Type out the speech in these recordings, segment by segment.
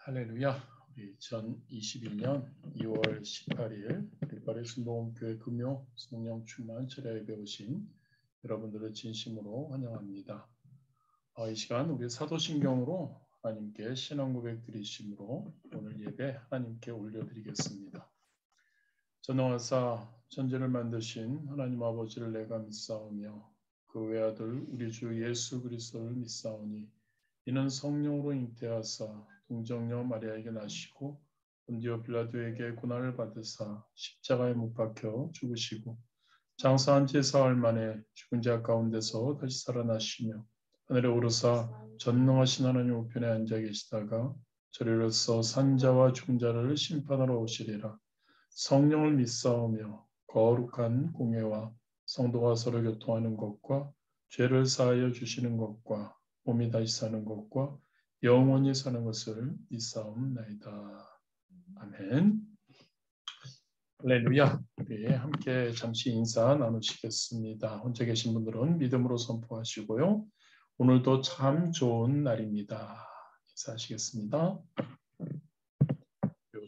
할렐루야. 우리 2021년 2월 18일 우리 순복음교회 금요 성령 충만 철야 예배 오신 여러분들을 진심으로 환영합니다. 이 시간 우리 사도신경으로 하나님께 신앙 고백 드리심으로 오늘 예배 하나님께 올려드리겠습니다. 전능하사 천지를 만드신 하나님 아버지를 내가 믿사오며 그 외아들 우리 주 예수 그리스도를 믿사오니 이는 성령으로 잉태하사 동정녀 마리아에게 나시고 본디오 빌라도에게 고난을 받으사 십자가에 못 박혀 죽으시고 장사한 지 사흘 만에 죽은 자 가운데서 다시 살아나시며 하늘에 오르사 전능하신 하나님 우편에 앉아 계시다가 저리로서 산자와 죽은 자를 심판하러 오시리라. 성령을 믿사오며 거룩한 공예와 성도가 서로 교통하는 것과 죄를 사하여 주시는 것과 몸이 다시 사는 것과 영원히 사는 것을 믿사옵나이다. 아멘. 할렐루야. 우리 함께 잠시 인사 나누시겠습니다. 혼자 계신 분들은 믿음으로 선포하시고요. 오늘도 참 좋은 날입니다. 인사하시겠습니다.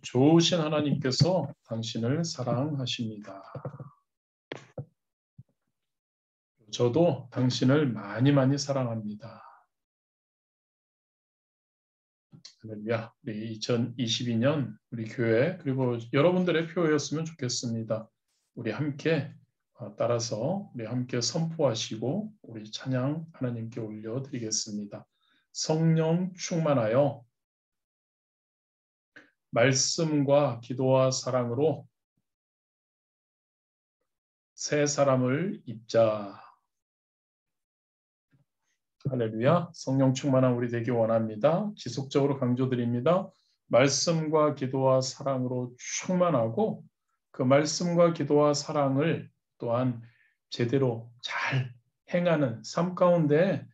좋으신 하나님께서 당신을 사랑하십니다. 저도 당신을 많이 사랑합니다. 할렐루야. 우리 2022년 우리 교회 그리고 여러분들의 표였으면 좋겠습니다. 우리 함께 따라서 우리 함께 선포하시고 우리 찬양 하나님께 올려드리겠습니다. 성령 충만하여 말씀과 기도와 사랑으로 새 사람을 입자. 할렐루야. 성령 충만한 우리 되기 원합니다. 지속적으로 강조드립니다. 말씀과 기도와 사랑으로 충만하고 그 말씀과 기도와 사랑을 또한 제대로 잘 행하는 삶 가운데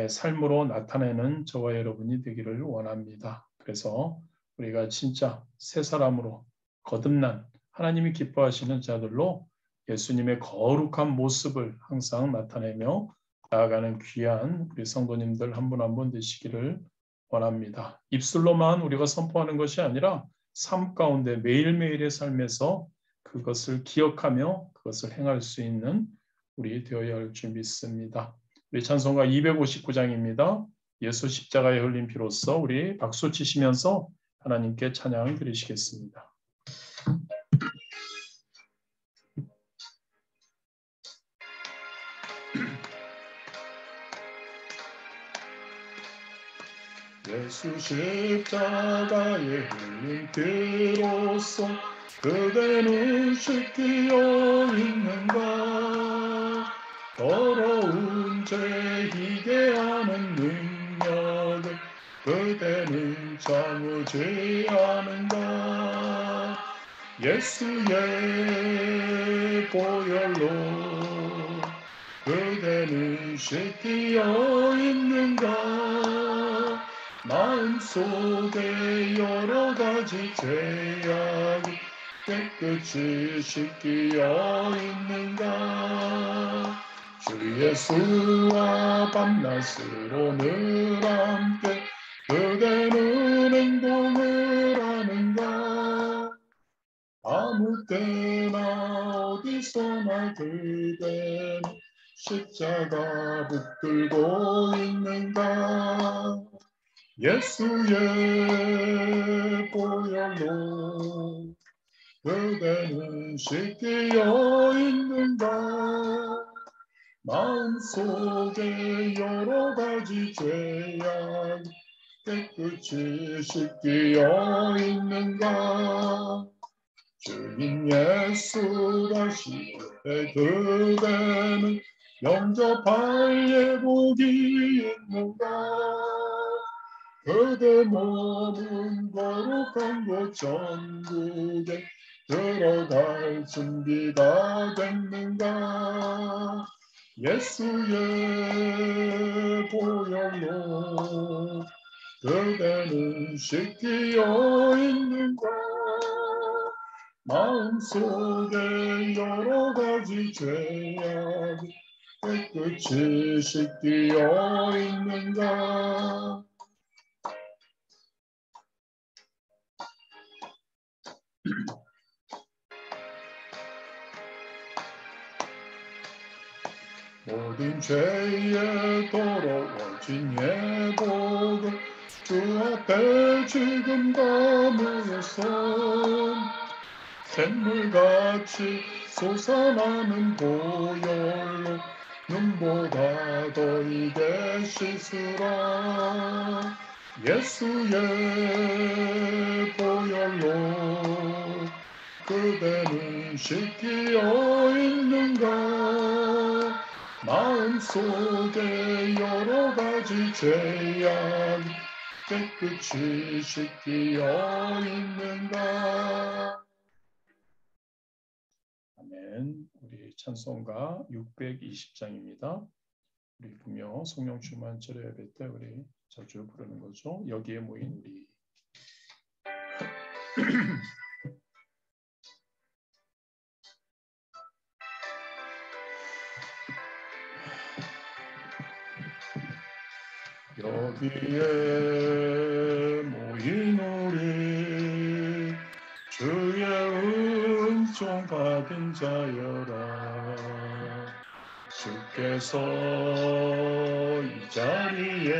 삶으로 나타내는 저와 여러분이 되기를 원합니다. 그래서 우리가 진짜 새 사람으로 거듭난 하나님이 기뻐하시는 자들로 예수님의 거룩한 모습을 항상 나타내며 나아가는 귀한 우리 성도님들 한 분 한 분 되시기를 원합니다. 입술로만 우리가 선포하는 것이 아니라 삶 가운데 매일매일의 삶에서 그것을 기억하며 그것을 행할 수 있는 우리 되어야 할 줄 믿습니다. 우리 찬송가 259장입니다. 예수 십자가에 흘린 피로써 우리 박수 치시면서 하나님께 찬양 드리시겠습니다. 예수 십자가에 흘린 피로써 그대는 씻기어 있는가. 더러운 죄 희게 하는 능력을 그대는 참으지 않은가. 예수의 보혈로 그대는 씻기어 있는가. 마음속에 여러 가지 죄악이 깨끗이 씻기어 있는가. 주 예수와 밤낮으로 늘 함께 그대는 행동을 하는가. 아무 때나 어디서나 그대는 십자가 붙들고 있는가. 예수의 보혈로 그대는 씻기어 있는가. 마음속에 여러 가지 죄악 깨끗이 씻기어 있는가. 주님 예수 다시 올 때 그대는 영접할 예복이 있는가. 그대 몸은 거룩한 곳 천국에 들어갈 준비가 됐는가. 예수의 보혈로 그대는 씻기어 있는가. 마음속에 여러 가지 죄악이 깨끗이 씻기어 있는가. 모든 죄에 더러워진 예복을 주 앞에 지금 다 모여서 샘물같이 솟아나는 보혈로 눈보다 더 이게 씻으라. 예수의 보혈로 그대는 씻기어 있는가? 마음속에 여러 가지 죄악 깨끗이 씻기어 있는가? 아멘. 우리 찬송가 620장입니다. 우리 금요 성령 충만 절의 예배 때 우리 자주 부르는 거죠. 여기에 모인 우리 여기에 모인 우리 주의 은총 받은 자여라. 주께서 이 자리에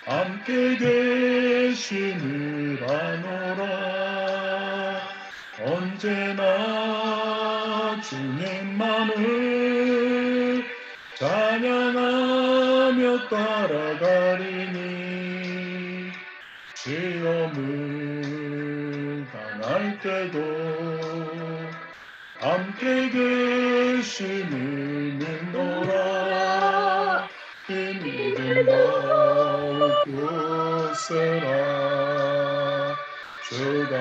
함께 계심을 아노라. 언제나 주님만을 찬양하며 따라가리니 시험을 당할 때도 함께 계심을 믿노라. 이 믿음 더욱 굳세라. 주가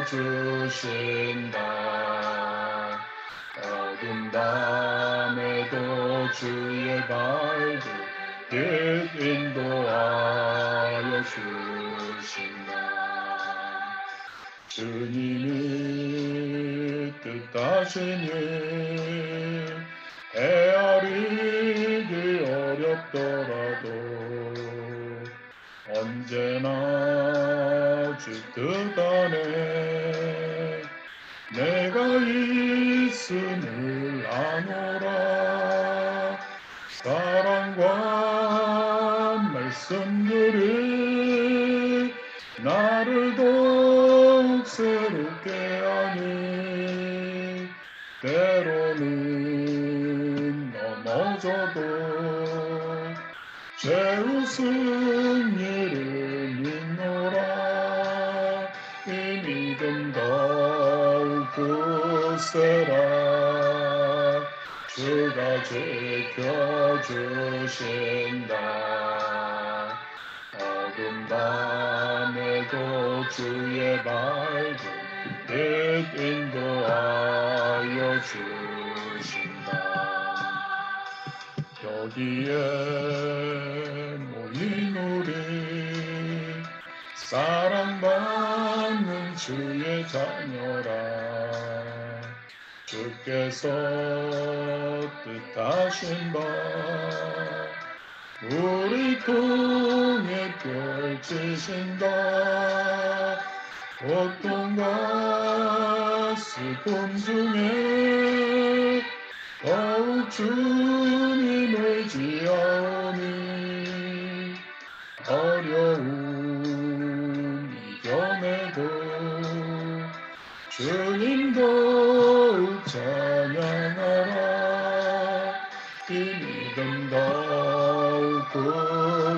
지켜주신다. 어둠 밤에도 주의 발길 빛 인도하여 주신다. 주님이 뜻하시니 헤아리기 어렵더라도 언제나 주 뜻 안에 내가 있음을 아노라. 사랑과 말씀들이 나를 더욱 새롭게 하니 때로는 넘어져도 제 승리를 믿노라. 이 믿음 더욱 굳세라. 주가 지켜주신다. 어둠 밤에도 주의 발길 빛 인도하여 주신다. 여기에 모인 우리 사랑받는 주의 자녀라. 주께서 뜻하신 바 우리 통해 펼치신다. 고통과 슬픔 중에 더욱 주님을 의지하오니 어려움 이겨내고 주님 더욱 찬양하라. 이 믿음 더욱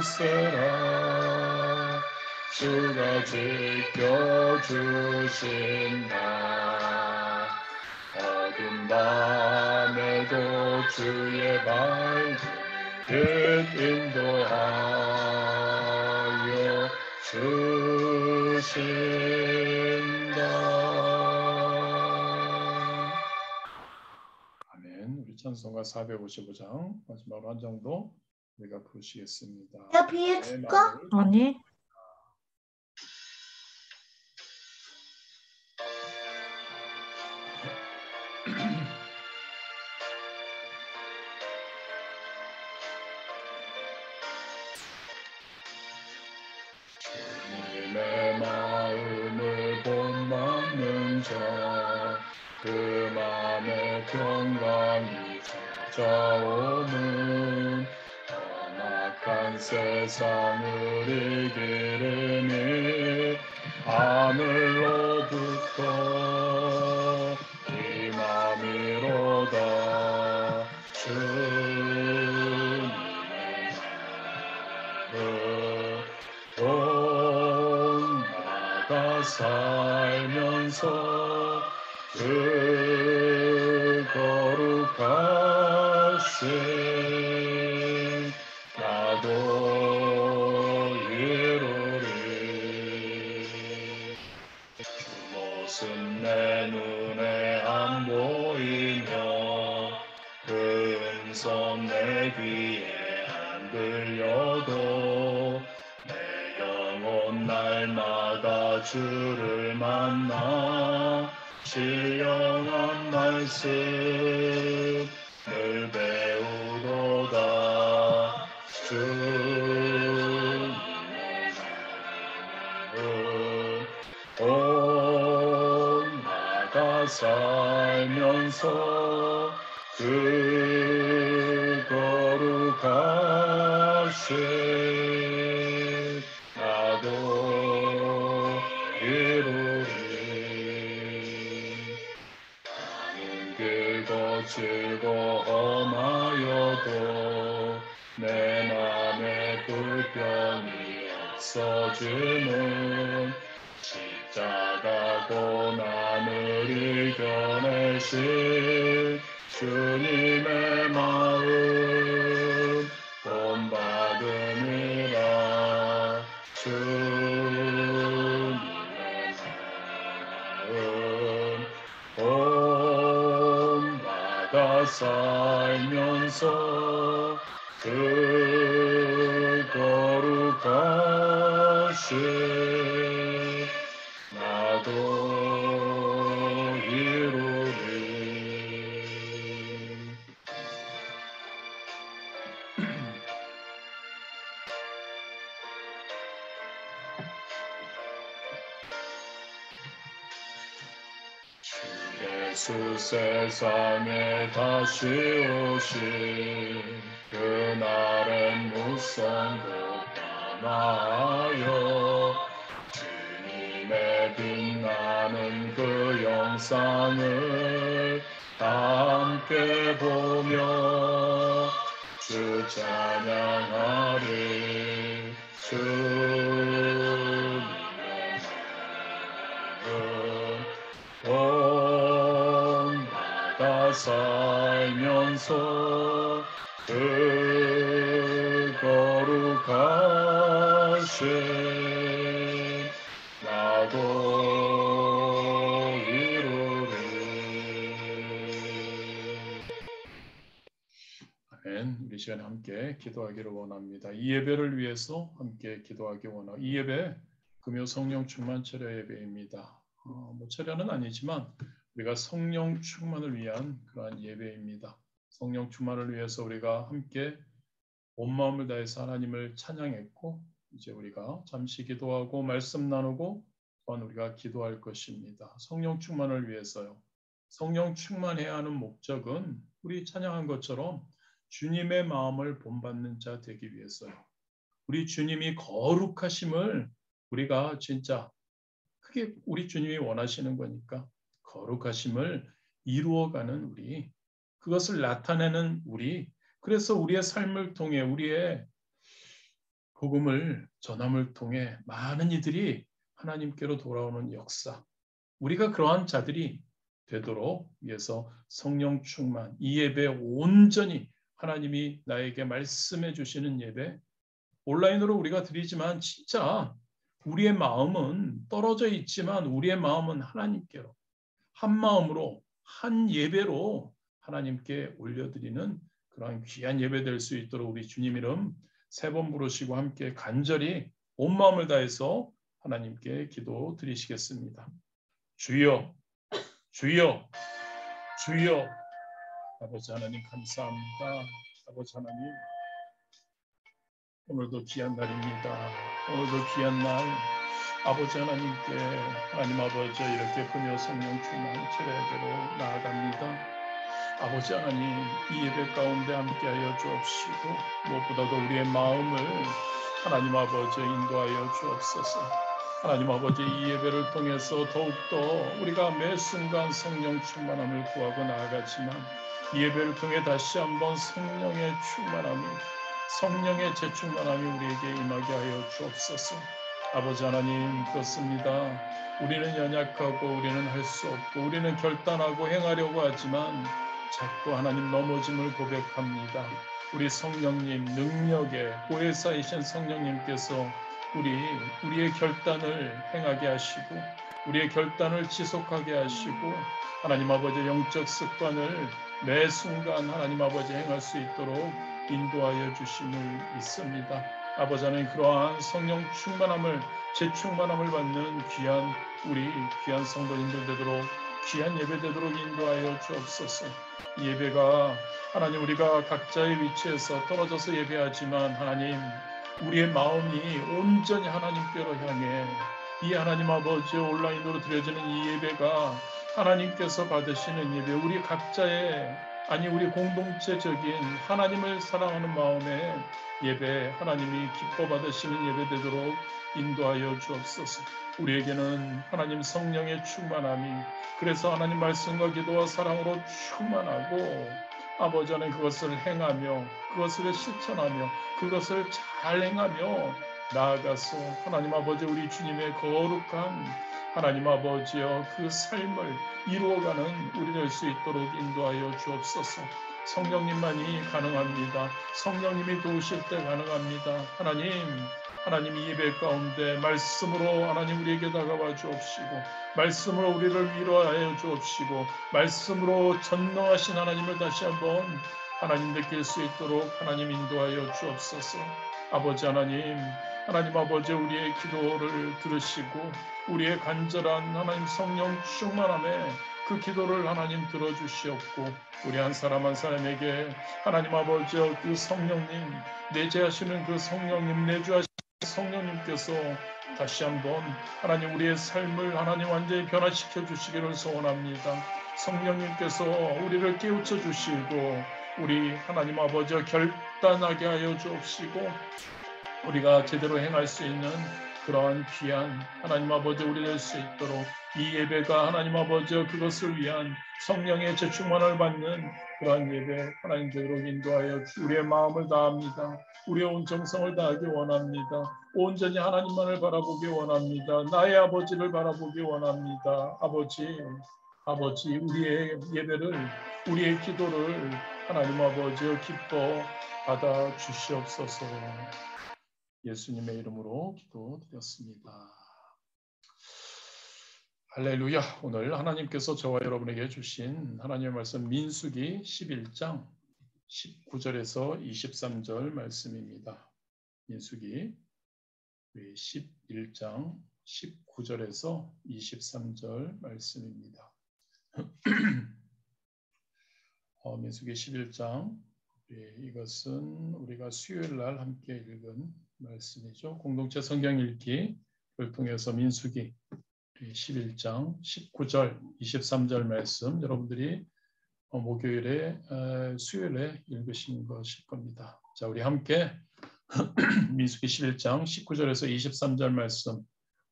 굳세라. 주가 지켜주신다. 어둠 밤에도 주의 발길 빛 인도하여 주신다. 아멘. 우리 찬송가 455장 마지막으로 한 장도 우리가 부르시겠습니다. 야, 비에 줄까? 아니. 주님의 마음 먼저 그 맘에 평강이 찾아오는 험악한 세상을 이기르니 하늘로부터 임함이로다. 주님의 돈 나가 살면서 그 거룩하신 나도 이루리. 주 모습 내 눈에 안 보이며 그 음성 내 귀에 안 들려도 내 영혼 날마다 주를 만나 신령한 말씀을 배우도다. 주님의 온 나가 살면서 그 거룩하신 나도 이루리. 가는 길 거칠고 험하여도 내 맘에 불평이 없어지는 십자가 고난을 이겨내신 주님의 마음 본받음이라. 주님의 마음 본받아 살면서 그 거룩하신 나도 이루리. 예수 세상에 다시 오신 그날은 무성도 변하여 주님의 빛나는 그 영상을 함께 보며 주 찬양하리. 주님의 본받아 살면서 그 거룩하신 나도 이루리. 아멘. 우리 시간에 함께 기도하기를 원합니다. 이 예배를 위해서 함께 기도하기 원하고, 이 예배 금요 성령 충만 철야 예배입니다. 철야는 아니지만 우리가 성령 충만을 위한 그러한 예배입니다. 성령 충만을 위해서 우리가 함께 온 마음을 다해서 하나님을 찬양했고, 이제 우리가 잠시 기도하고 말씀 나누고 또한 우리가 기도할 것입니다. 성령 충만을 위해서요. 성령 충만해야 하는 목적은 우리 찬양한 것처럼 주님의 마음을 본받는 자 되기 위해서요. 우리 주님이 거룩하심을 우리가 진짜 그게 우리 주님이 원하시는 거니까 거룩하심을 이루어가는 우리, 그것을 나타내는 우리, 그래서 우리의 삶을 통해 우리의 복음을 전함을 통해 많은 이들이 하나님께로 돌아오는 역사, 우리가 그러한 자들이 되도록 위해서 성령 충만, 이 예배 온전히 하나님이 나에게 말씀해 주시는 예배, 온라인으로 우리가 드리지만 진짜 우리의 마음은 떨어져 있지만 우리의 마음은 하나님께로 한 마음으로 한 예배로 하나님께 올려드리는 그러한 귀한 예배 될 수 있도록 우리 주님 이름 세 번 부르시고 함께 간절히 온 마음을 다해서 하나님께 기도 드리시겠습니다. 주여, 주여, 주여. 아버지 하나님 감사합니다. 아버지 하나님, 오늘도 귀한 날입니다. 오늘도 귀한 날, 아버지 하나님께 하나님 아버지 이렇게 금요 성령 충만 철회대로 나아갑니다. 아버지 하나님 이 예배 가운데 함께하여 주옵시고 무엇보다도 우리의 마음을 하나님 아버지 인도하여 주옵소서. 하나님 아버지 이 예배를 통해서 더욱더 우리가 매 순간 성령 충만함을 구하고 나아가지만 이 예배를 통해 다시 한번 성령의 충만함이 성령의 재충만함이 우리에게 임하게 하여 주옵소서. 아버지 하나님 그렇습니다. 우리는 연약하고 우리는 할 수 없고 우리는 결단하고 행하려고 하지만 자꾸 하나님 넘어짐을 고백합니다. 우리 성령님 능력에 보혜사이신 성령님께서 우리의 결단을 행하게 하시고 우리의 결단을 지속하게 하시고 하나님 아버지 영적 습관을 매 순간 하나님 아버지 행할 수 있도록 인도하여 주심을 믿습니다. 아버지 하나님 그러한 성령 충만함을 재충만함을 받는 우리 귀한 성도님들 되도록 귀한 예배 되도록 인도하여 주옵소서. 이 예배가 하나님 우리가 각자의 위치에서 떨어져서 예배하지만 하나님 우리의 마음이 온전히 하나님께로 향해 이 하나님 아버지 온라인으로 드려지는 이 예배가 하나님께서 받으시는 예배 우리 각자의 우리 공동체적인 하나님을 사랑하는 마음의 예배 하나님이 기뻐 받으시는 예배 되도록 인도하여 주옵소서. 우리에게는 하나님 성령의 충만함이 그래서 하나님 말씀과 기도와 사랑으로 충만하고 아버지 하나님 그것을 행하며 그것을 실천하며 그것을 잘 행하며 나아가서 하나님 아버지 우리 주님의 거룩한 하나님 아버지여 그 삶을 이루어가는 우리 될 수 있도록 인도하여 주옵소서. 성령님만이 가능합니다. 성령님이 도우실 때 가능합니다. 하나님 이 예배 가운데 말씀으로 하나님 우리에게 다가와 주옵시고 말씀으로 우리를 위로하여 주옵시고 말씀으로 전능하신 하나님을 다시 한번 하나님 느낄 수 있도록 하나님 인도하여 주옵소서. 아버지 하나님 아버지 우리의 기도를 들으시고 우리의 간절한 하나님 성령 충만함에 그 기도를 하나님 들어주시옵고 우리 한 사람 한 사람에게 하나님 아버지 그 성령님 내재하시는 그 성령님 내주하시는 성령님께서 다시 한번 하나님 우리의 삶을 하나님 완전히 변화시켜 주시기를 소원합니다. 성령님께서 우리를 깨우쳐 주시고 우리 하나님 아버지 결단하게 하여 주옵시고 우리가 제대로 행할 수 있는 그러한 귀한 하나님 아버지 우리 될 수 있도록 이 예배가 하나님 아버지 그것을 위한 성령의 재충만을 받는 그러한 예배 하나님 되도록 인도하여 우리의 마음을 다합니다. 우리의 온 정성을 다하기 원합니다. 온전히 하나님만을 바라보기 원합니다. 나의 아버지를 바라보기 원합니다. 아버지 우리의 예배를 우리의 기도를 하나님 아버지 기뻐 받아 주시옵소서. 예수님의 이름으로 기도드렸습니다. 할렐루야. 오늘 하나님께서 저와 여러분에게 주신 하나님의 말씀 민수기 11장 19절에서 23절 말씀입니다. 민수기 11장 19절에서 23절 말씀입니다. 민수기 11장 이것은 우리가 수요일 날 함께 읽은 말씀이죠. 공동체 성경 읽기를 통해서 민수기 11장 19절 23절 말씀 여러분들이 목요일에 수요일에 읽으신 것일 겁니다. 자, 우리 함께 민수기 11장 19절에서 23절 말씀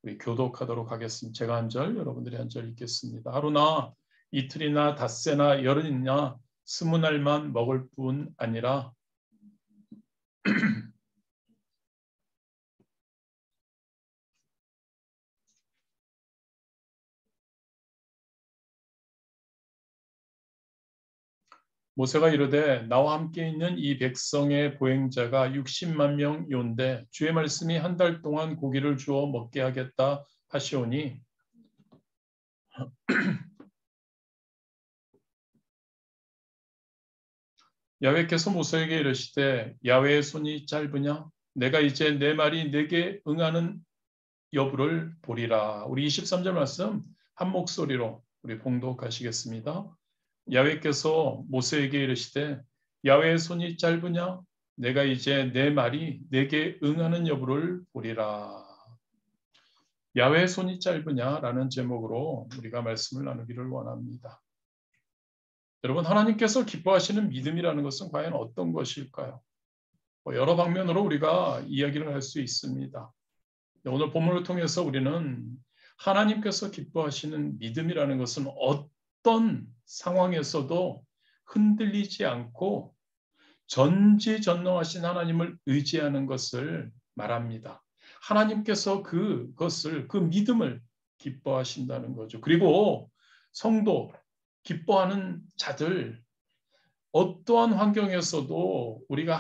우리 교독하도록 하겠습니다. 제가 한 절, 여러분들이 한 절 읽겠습니다. 하루나 이틀이나 닷새나 열흘이나 20날만 먹을 뿐 아니라 모세가 이르되 나와 함께 있는 이 백성의 보행자가 60만 명이온데 주의 말씀이 한 달 동안 고기를 주어 먹게 하겠다 하시오니 야훼께서 모세에게 이르시되 야훼의 손이 짧으냐 내가 이제 내 말이 내게 응하는 여부를 보리라. 우리 23절 말씀 한 목소리로 우리 봉독하시겠습니다. 야훼께서 모세에게 이르시되 야훼의 손이 짧으냐 내가 이제 내 말이 내게 응하는 여부를 보리라. 야훼의 손이 짧으냐라는 제목으로 우리가 말씀을 나누기를 원합니다. 여러분, 하나님께서 기뻐하시는 믿음이라는 것은 과연 어떤 것일까요? 여러 방면으로 우리가 이야기를 할 수 있습니다. 오늘 본문을 통해서 우리는 하나님께서 기뻐하시는 믿음이라는 것은 어떤 상황에서도 흔들리지 않고 전지전능하신 하나님을 의지하는 것을 말합니다. 하나님께서 그 믿음을 기뻐하신다는 거죠. 그리고 성도, 기뻐하는 자들, 어떠한 환경에서도 우리가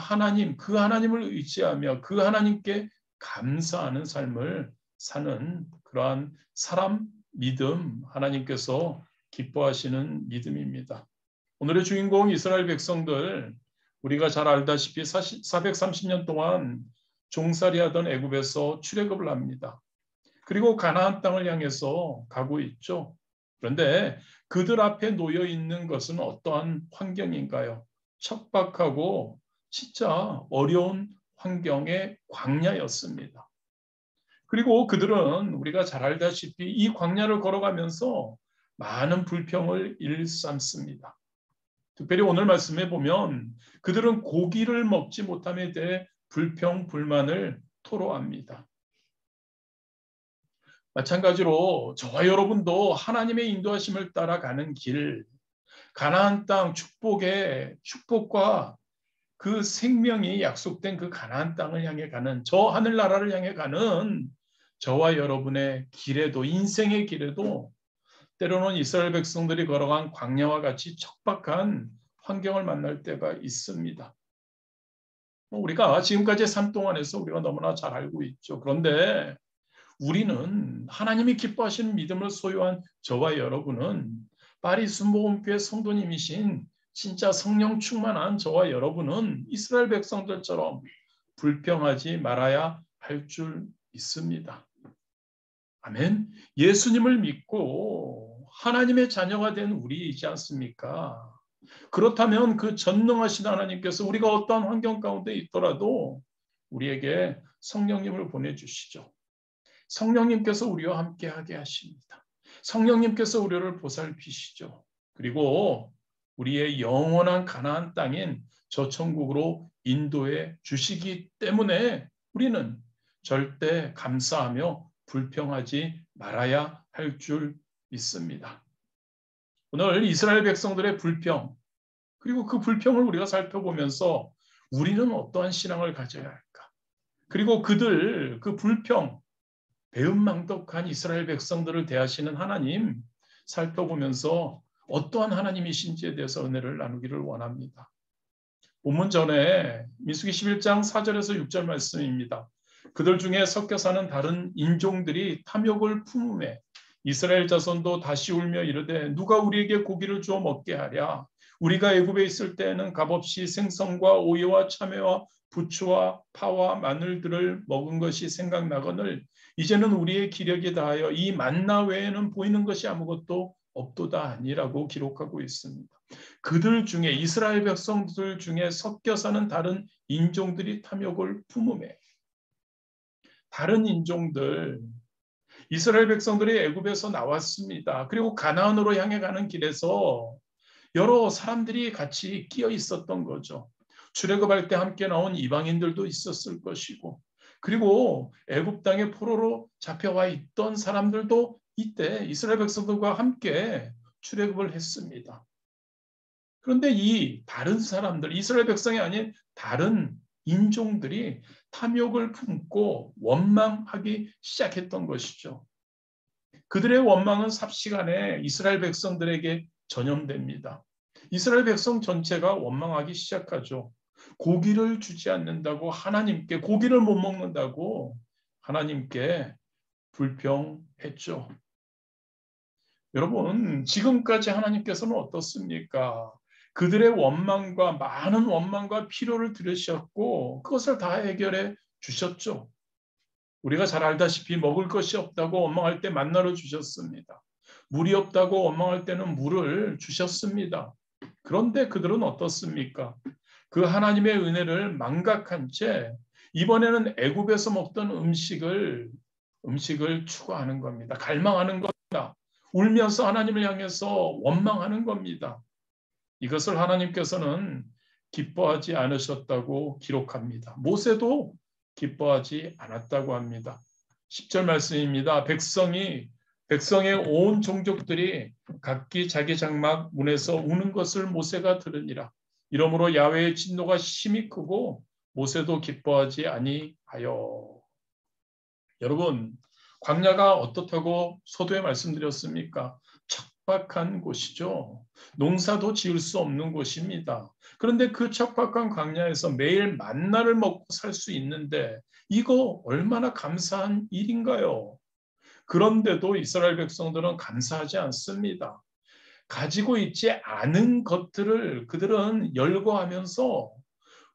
그 하나님을 의지하며 그 하나님께 감사하는 삶을 사는 그러한 사람 믿음, 하나님께서 기뻐하시는 믿음입니다. 오늘의 주인공 이스라엘 백성들, 우리가 잘 알다시피 430년 동안 종살이하던 애굽에서 출애굽을 합니다. 그리고 가나안 땅을 향해서 가고 있죠. 그런데 그들 앞에 놓여 있는 것은 어떠한 환경인가요? 척박하고 진짜 어려운 환경의 광야였습니다. 그리고 그들은 우리가 잘 알다시피 이 광야를 걸어가면서 많은 불평을 일삼습니다. 특별히 오늘 말씀에 보면 그들은 고기를 먹지 못함에 대해 불평, 불만을 토로합니다. 마찬가지로 저와 여러분도 하나님의 인도하심을 따라가는 길, 가나안 땅 축복과 그 생명이 약속된 그 가나안 땅을 향해 가는 저 하늘나라를 향해 가는 저와 여러분의 길에도 인생의 길에도 때로는 이스라엘 백성들이 걸어간 광야와 같이 척박한 환경을 만날 때가 있습니다. 우리가 지금까지의 삶 동안에서 우리가 너무나 잘 알고 있죠. 그런데 우리는 하나님이 기뻐하시는 믿음을 소유한 저와 여러분은 파리 순복음교회 성도님이신 진짜 성령 충만한 저와 여러분은 이스라엘 백성들처럼 불평하지 말아야 할 줄 믿습니다. 아멘. 예수님을 믿고 하나님의 자녀가 된 우리이지 않습니까? 그렇다면 그 전능하신 하나님께서 우리가 어떠한 환경 가운데 있더라도 우리에게 성령님을 보내주시죠. 성령님께서 우리와 함께하게 하십니다. 성령님께서 우리를 보살피시죠. 그리고 우리의 영원한 가나안 땅인 저 천국으로 인도해 주시기 때문에 우리는 절대 감사하며 불평하지 말아야 할 줄 믿습니다. 오늘 이스라엘 백성들의 불평, 그리고 그 불평을 우리가 살펴보면서 우리는 어떠한 신앙을 가져야 할까? 그리고 그 불평, 배은망덕한 이스라엘 백성들을 대하시는 하나님 살펴보면서 어떠한 하나님이신지에 대해서 은혜를 나누기를 원합니다. 본문 전에 민수기 11장 4절에서 6절 말씀입니다. 그들 중에 섞여 사는 다른 인종들이 탐욕을 품음에 이스라엘 자손도 다시 울며 이르되 누가 우리에게 고기를 주어 먹게 하랴. 우리가 애굽에 있을 때에는 값없이 생선과 오이와 참외와 부추와 파와 마늘들을 먹은 것이 생각나거늘 이제는 우리의 기력이 다하여 이 만나 외에는 보이는 것이 아무것도 없도다 아니라고 기록하고 있습니다. 그들 중에 이스라엘 백성들 중에 섞여 사는 다른 인종들이 탐욕을 품음에 다른 인종들 이스라엘 백성들이 애굽에서 나왔습니다. 그리고 가나안으로 향해 가는 길에서 여러 사람들이 같이 끼어 있었던 거죠. 출애굽할 때 함께 나온 이방인들도 있었을 것이고 그리고 애굽 땅에 포로로 잡혀와 있던 사람들도 이때 이스라엘 백성들과 함께 출애굽을 했습니다. 그런데 이 다른 사람들, 이스라엘 백성이 아닌 다른 인종들이 탐욕을 품고 원망하기 시작했던 것이죠. 그들의 원망은 삽시간에 이스라엘 백성들에게 전염됩니다. 이스라엘 백성 전체가 원망하기 시작하죠. 고기를 주지 않는다고 하나님께, 고기를 못 먹는다고 하나님께 불평했죠. 여러분, 지금까지 하나님께서는 어떻습니까? 그들의 원망과 많은 원망과 필요를 들으셨고 그것을 다 해결해 주셨죠. 우리가 잘 알다시피 먹을 것이 없다고 원망할 때 만나를 주셨습니다. 물이 없다고 원망할 때는 물을 주셨습니다. 그런데 그들은 어떻습니까? 그 하나님의 은혜를 망각한 채 이번에는 애굽에서 먹던 음식을 음식을 추구하는 겁니다. 갈망하는 겁니다. 울면서 하나님을 향해서 원망하는 겁니다. 이것을 하나님께서는 기뻐하지 않으셨다고 기록합니다. 모세도 기뻐하지 않았다고 합니다. 10절 말씀입니다. 백성의 온 종족들이 각기 자기 장막 문에서 우는 것을 모세가 들으니라. 이러므로 야훼의 진노가 심히 크고 모세도 기뻐하지 아니하여. 여러분, 광야가 어떻다고 서두에 말씀드렸습니까? 척박한 곳이죠. 농사도 지을 수 없는 곳입니다. 그런데 그 척박한 광야에서 매일 만나를 먹고 살 수 있는데 이거 얼마나 감사한 일인가요? 그런데도 이스라엘 백성들은 감사하지 않습니다. 가지고 있지 않은 것들을 그들은 열거하면서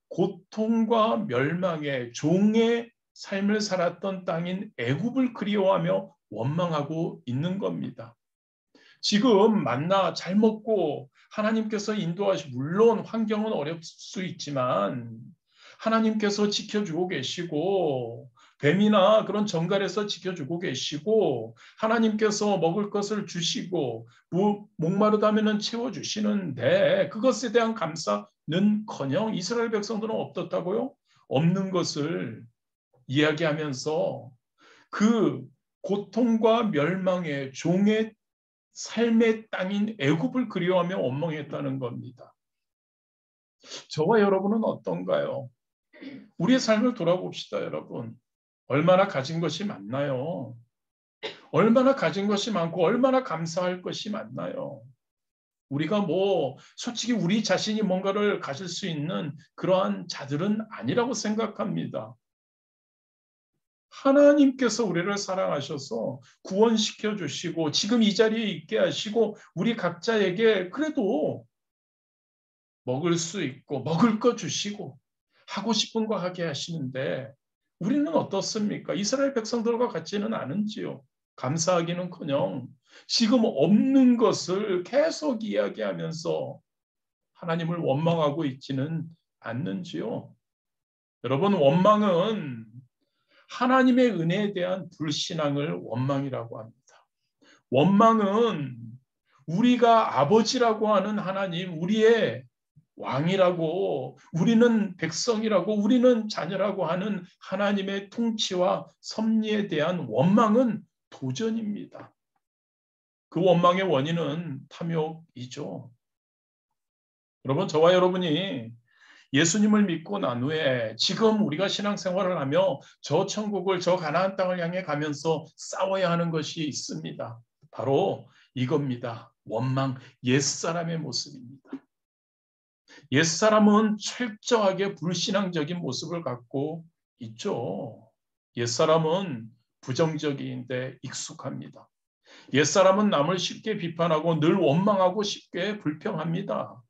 고통과 멸망의 종의 삶을 살았던 땅인 애굽을 그리워하며 원망하고 있는 겁니다. 지금 만나 잘 먹고 하나님께서 인도하시고 물론 환경은 어렵을 수 있지만 하나님께서 지켜주고 계시고 뱀이나 그런 정갈에서 지켜주고 계시고 하나님께서 먹을 것을 주시고 목마르다면 채워주시는데 그것에 대한 감사는커녕 이스라엘 백성들은 어떻다고요? 없는 것을 이야기하면서 그 고통과 멸망의 종의 삶의 땅인 애굽을 그리워하며 원망했다는 겁니다. 저와 여러분은 어떤가요? 우리의 삶을 돌아봅시다, 여러분. 얼마나 가진 것이 많나요? 얼마나 가진 것이 많고 얼마나 감사할 것이 많나요? 우리가 솔직히 우리 자신이 뭔가를 가질 수 있는 그러한 자들은 아니라고 생각합니다. 하나님께서 우리를 사랑하셔서 구원시켜 주시고 지금 이 자리에 있게 하시고 우리 각자에게 그래도 먹을 수 있고 먹을 거 주시고 하고 싶은 거 하게 하시는데 우리는 어떻습니까? 이스라엘 백성들과 같지는 않은지요. 감사하기는커녕 지금 없는 것을 계속 이야기하면서 하나님을 원망하고 있지는 않는지요. 여러분, 원망은 하나님의 은혜에 대한 불신앙을 원망이라고 합니다. 원망은 우리가 아버지라고 하는 하나님, 우리의 왕이라고, 우리는 백성이라고, 우리는 자녀라고 하는 하나님의 통치와 섭리에 대한 원망은 도전입니다. 그 원망의 원인은 탐욕이죠. 여러분, 저와 여러분이 예수님을 믿고 난 후에 지금 우리가 신앙생활을 하며 저 천국을 저 가나안 땅을 향해 가면서 싸워야 하는 것이 있습니다. 바로 이겁니다. 원망, 옛사람의 모습입니다. 옛사람은 철저하게 불신앙적인 모습을 갖고 있죠. 옛사람은 부정적인데 익숙합니다. 옛사람은 남을 쉽게 비판하고 늘 원망하고 쉽게 불평합니다.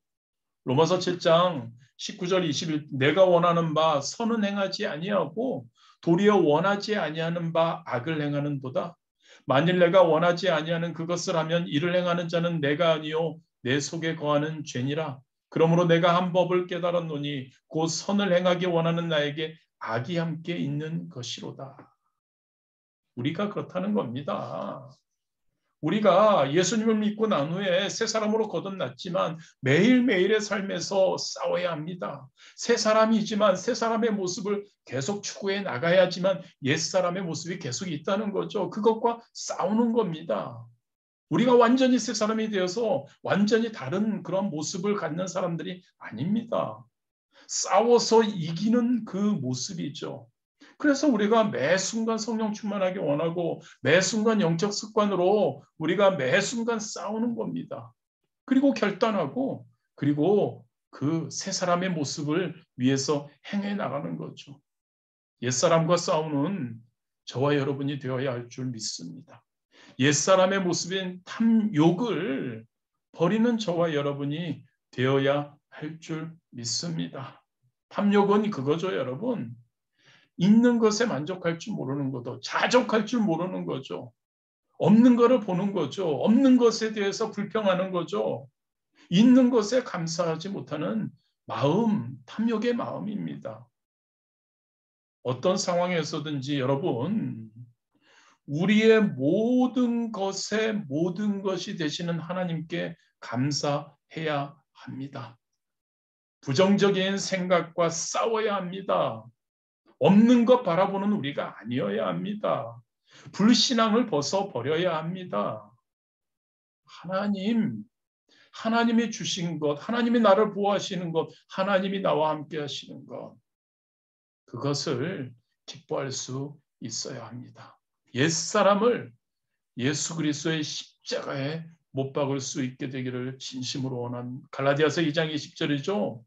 로마서 7장 19절 21 내가 원하는 바 선은 행하지 아니하고 도리어 원하지 아니하는 바 악을 행하는도다. 만일 내가 원하지 아니하는 그것을 하면 이를 행하는 자는 내가 아니요 내 속에 거하는 죄니라. 그러므로 내가 한 법을 깨달았노니 곧 선을 행하기 원하는 나에게 악이 함께 있는 것이로다. 우리가 그렇다는 겁니다. 우리가 예수님을 믿고 난 후에 새 사람으로 거듭났지만 매일매일의 삶에서 싸워야 합니다. 새 사람이지만 새 사람의 모습을 계속 추구해 나가야지만 옛 사람의 모습이 계속 있다는 거죠. 그것과 싸우는 겁니다. 우리가 완전히 새 사람이 되어서 완전히 다른 그런 모습을 갖는 사람들이 아닙니다. 싸워서 이기는 그 모습이죠. 그래서 우리가 매 순간 성령 충만하게 원하고 매 순간 영적 습관으로 우리가 매 순간 싸우는 겁니다. 그리고 결단하고 그리고 그 새 사람의 모습을 위해서 행해 나가는 거죠. 옛사람과 싸우는 저와 여러분이 되어야 할 줄 믿습니다. 옛사람의 모습인 탐욕을 버리는 저와 여러분이 되어야 할 줄 믿습니다. 탐욕은 그거죠, 여러분. 있는 것에 만족할 줄 모르는 거죠. 자족할 줄 모르는 거죠. 없는 거를 보는 거죠. 없는 것에 대해서 불평하는 거죠. 있는 것에 감사하지 못하는 마음, 탐욕의 마음입니다. 어떤 상황에서든지 여러분, 우리의 모든 것에 모든 것이 되시는 하나님께 감사해야 합니다. 부정적인 생각과 싸워야 합니다. 없는 것 바라보는 우리가 아니어야 합니다. 불신앙을 벗어버려야 합니다. 하나님이 주신 것, 하나님이 나를 보호하시는 것, 하나님이 나와 함께 하시는 것, 그것을 기뻐할 수 있어야 합니다. 옛사람을 예수 그리스도의 십자가에 못 박을 수 있게 되기를 진심으로 원합니다. 갈라디아서 2장 20절이죠.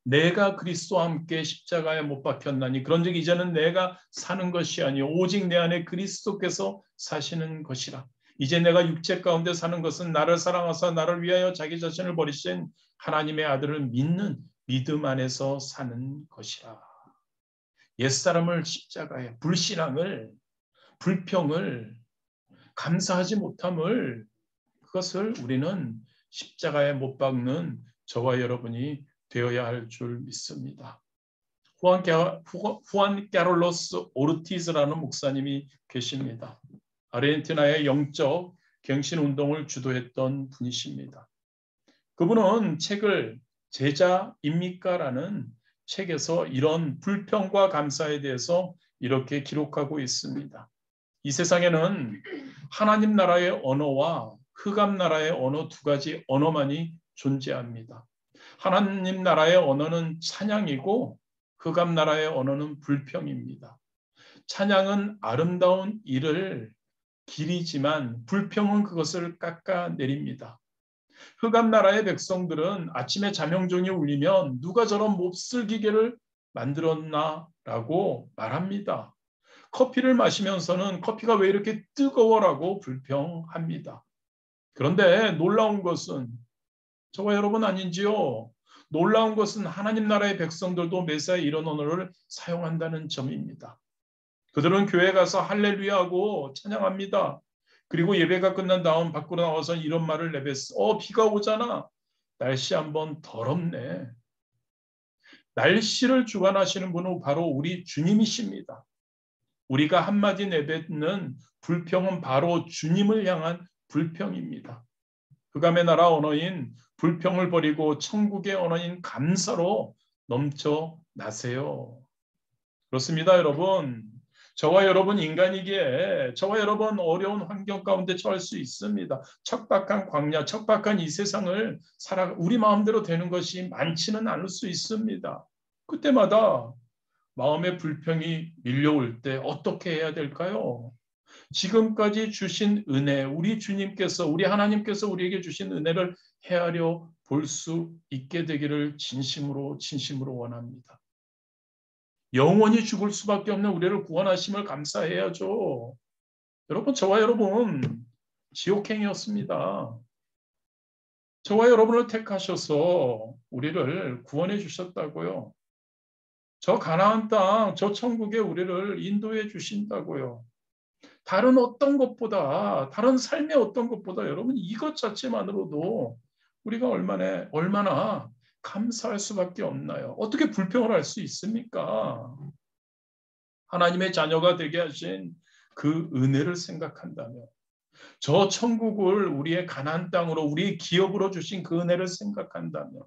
내가 그리스도와 함께 십자가에 못 박혔나니 그런즉 이제는 내가 사는 것이 아니요 오직 내 안에 그리스도께서 사시는 것이라. 이제 내가 육체 가운데 사는 것은 나를 사랑하사 나를 위하여 자기 자신을 버리신 하나님의 아들을 믿는 믿음 안에서 사는 것이라. 옛사람을 십자가에 불신앙을 불평을 감사하지 못함을 그것을 우리는 십자가에 못 박는 저와 여러분이 되어야 할 줄 믿습니다. 후안 까롤로스 오르티즈라는 목사님이 계십니다. 아르헨티나의 영적 갱신 운동을 주도했던 분이십니다. 그분은 책을 제자입니까? 라는 책에서 이런 불평과 감사에 대해서 이렇게 기록하고 있습니다. 이 세상에는 하나님 나라의 언어와 흑암 나라의 언어 두 가지 언어만이 존재합니다. 하나님 나라의 언어는 찬양이고 흑암 나라의 언어는 불평입니다. 찬양은 아름다운 일을 기리지만 불평은 그것을 깎아내립니다. 흑암 나라의 백성들은 아침에 자명종이 울리면 누가 저런 몹쓸 기계를 만들었나라고 말합니다. 커피를 마시면서는 커피가 왜 이렇게 뜨거워라고 불평합니다. 그런데 놀라운 것은 저와 여러분 아닌지요? 놀라운 것은 하나님 나라의 백성들도 매사에 이런 언어를 사용한다는 점입니다. 그들은 교회 가서 할렐루야하고 찬양합니다. 그리고 예배가 끝난 다음 밖으로 나와서 이런 말을 내뱉어. 비가 오잖아. 날씨 한번 더럽네. 날씨를 주관하시는 분은 바로 우리 주님이십니다. 우리가 한마디 내뱉는 불평은 바로 주님을 향한 불평입니다. 흑암의 나라 언어인 불평을 버리고 천국의 언어인 감사로 넘쳐나세요. 그렇습니다, 여러분. 저와 여러분 인간이기에 저와 여러분 어려운 환경 가운데 처할 수 있습니다. 척박한 광야, 척박한 이 세상을 우리 마음대로 되는 것이 많지는 않을 수 있습니다. 그때마다 마음의 불평이 밀려올 때 어떻게 해야 될까요? 지금까지 주신 은혜, 우리 주님께서, 우리 하나님께서 우리에게 주신 은혜를 헤아려 볼 수 있게 되기를 진심으로 원합니다. 영원히 죽을 수밖에 없는 우리를 구원하심을 감사해야죠. 여러분, 저와 여러분 지옥행이었습니다. 저와 여러분을 택하셔서 우리를 구원해 주셨다고요. 저 가나안 땅, 저 천국에 우리를 인도해 주신다고요. 다른 어떤 것보다, 다른 삶의 어떤 것보다 여러분 이것 자체만으로도 우리가 얼마나 감사할 수밖에 없나요? 어떻게 불평을 할 수 있습니까? 하나님의 자녀가 되게 하신 그 은혜를 생각한다면, 저 천국을 우리의 가나안 땅으로, 우리의 기업으로 주신 그 은혜를 생각한다면,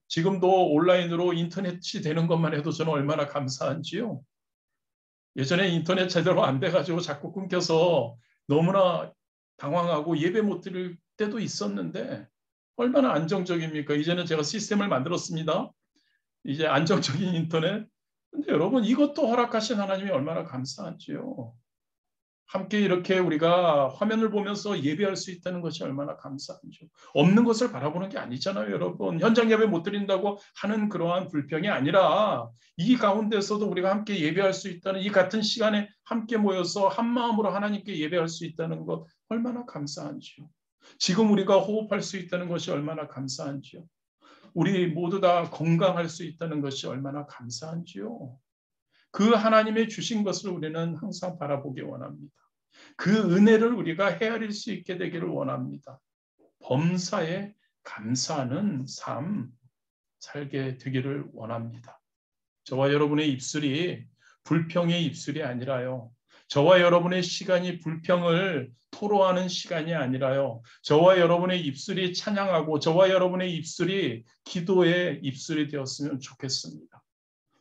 지금도 온라인으로 인터넷이 되는 것만 해도 저는 얼마나 감사한지요. 예전에 인터넷 제대로 안 돼가지고 자꾸 끊겨서 너무나 당황하고 예배 못 드릴 때도 있었는데 얼마나 안정적입니까? 이제는 제가 시스템을 만들었습니다. 이제 안정적인 인터넷. 근데 여러분 이것도 허락하신 하나님이 얼마나 감사한지요. 함께 이렇게 우리가 화면을 보면서 예배할 수 있다는 것이 얼마나 감사한지요. 없는 것을 바라보는 게 아니잖아요, 여러분. 현장 예배 못 드린다고 하는 그러한 불평이 아니라 이 가운데서도 우리가 함께 예배할 수 있다는 이 같은 시간에 함께 모여서 한 마음으로 하나님께 예배할 수 있다는 것 얼마나 감사한지요. 지금 우리가 호흡할 수 있다는 것이 얼마나 감사한지요. 우리 모두 다 건강할 수 있다는 것이 얼마나 감사한지요. 그 하나님의 주신 것을 우리는 항상 바라보기 원합니다. 그 은혜를 우리가 헤아릴 수 있게 되기를 원합니다. 범사에 감사하는 삶 살게 되기를 원합니다. 저와 여러분의 입술이 불평의 입술이 아니라요. 저와 여러분의 시간이 불평을 토로하는 시간이 아니라요. 저와 여러분의 입술이 찬양하고 저와 여러분의 입술이 기도의 입술이 되었으면 좋겠습니다.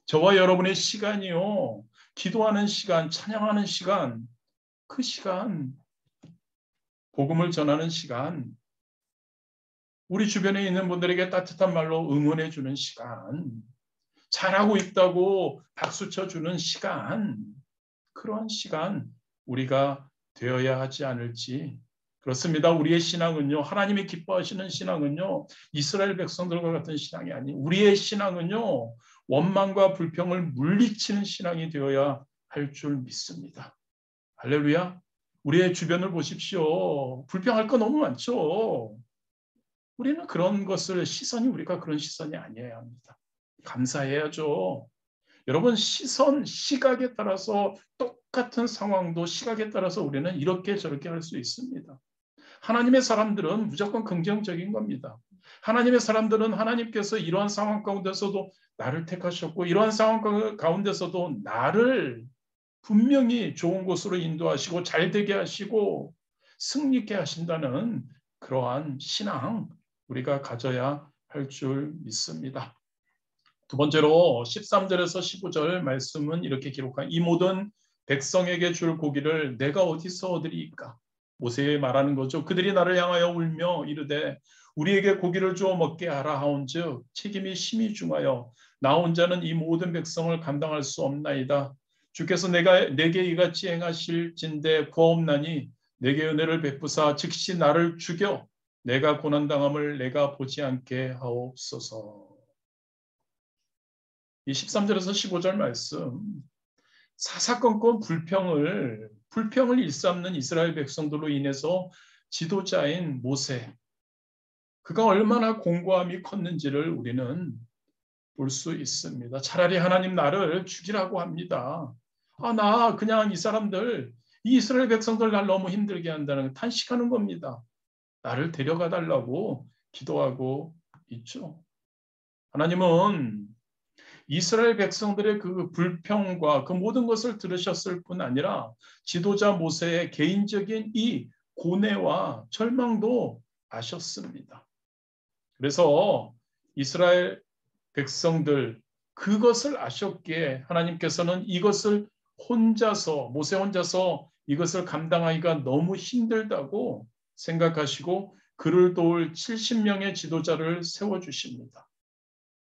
저와 여러분의 시간이요. 기도하는 시간, 찬양하는 시간, 그 시간, 복음을 전하는 시간, 우리 주변에 있는 분들에게 따뜻한 말로 응원해 주는 시간, 잘하고 있다고 박수 쳐주는 시간, 그러한 시간 우리가 되어야 하지 않을지. 그렇습니다. 우리의 신앙은요, 하나님이 기뻐하시는 신앙은요, 이스라엘 백성들과 같은 신앙이 아닌 우리의 신앙은요, 원망과 불평을 물리치는 신앙이 되어야 할 줄 믿습니다. 할렐루야. 우리의 주변을 보십시오. 불평할 거 너무 많죠. 우리는 그런 것을 시선이 우리가 그런 시선이 아니어야 합니다. 감사해야죠. 여러분 시선, 시각에 따라서 똑같은 상황도 시각에 따라서 우리는 이렇게 저렇게 할 수 있습니다. 하나님의 사람들은 무조건 긍정적인 겁니다. 하나님의 사람들은 하나님께서 이러한 상황 가운데서도 나를 택하셨고 이러한 상황 가운데서도 나를 분명히 좋은 곳으로 인도하시고 잘 되게 하시고 승리케 하신다는 그러한 신앙 우리가 가져야 할 줄 믿습니다. 두 번째로 13절에서 15절 말씀은 이렇게 기록한 이 모든 백성에게 줄 고기를 내가 어디서 얻으리이까? 모세에 말하는 거죠. 그들이 나를 향하여 울며 이르되 우리에게 고기를 주어 먹게 하라 하온즉 책임이 심히 중하여 나 혼자는 이 모든 백성을 감당할 수 없나이다. 주께서 내게 이같이 행하실진대 구하옵나니 내게 은혜를 베푸사 즉시 나를 죽여 내가 고난당함을 내가 보지 않게 하옵소서. 이 13절에서 15절 말씀 사사건건 불평을 일삼는 이스라엘 백성들로 인해서 지도자인 모세 그가 얼마나 공고함이 컸는지를 우리는 볼 수 있습니다. 차라리 하나님 나를 죽이라고 합니다. 나 그냥 이 사람들 이 이스라엘 백성들 날 너무 힘들게 한다는 탄식하는 겁니다. 나를 데려가 달라고 기도하고 있죠. 하나님은 이스라엘 백성들의 그 불평과 그 모든 것을 들으셨을 뿐 아니라 지도자 모세의 개인적인 이 고뇌와 절망도 아셨습니다. 그래서 이스라엘 백성들 그것을 아셨기에 하나님께서는 이것을 모세 혼자서 이것을 감당하기가 너무 힘들다고 생각하시고 그를 도울 70명의 지도자를 세워주십니다.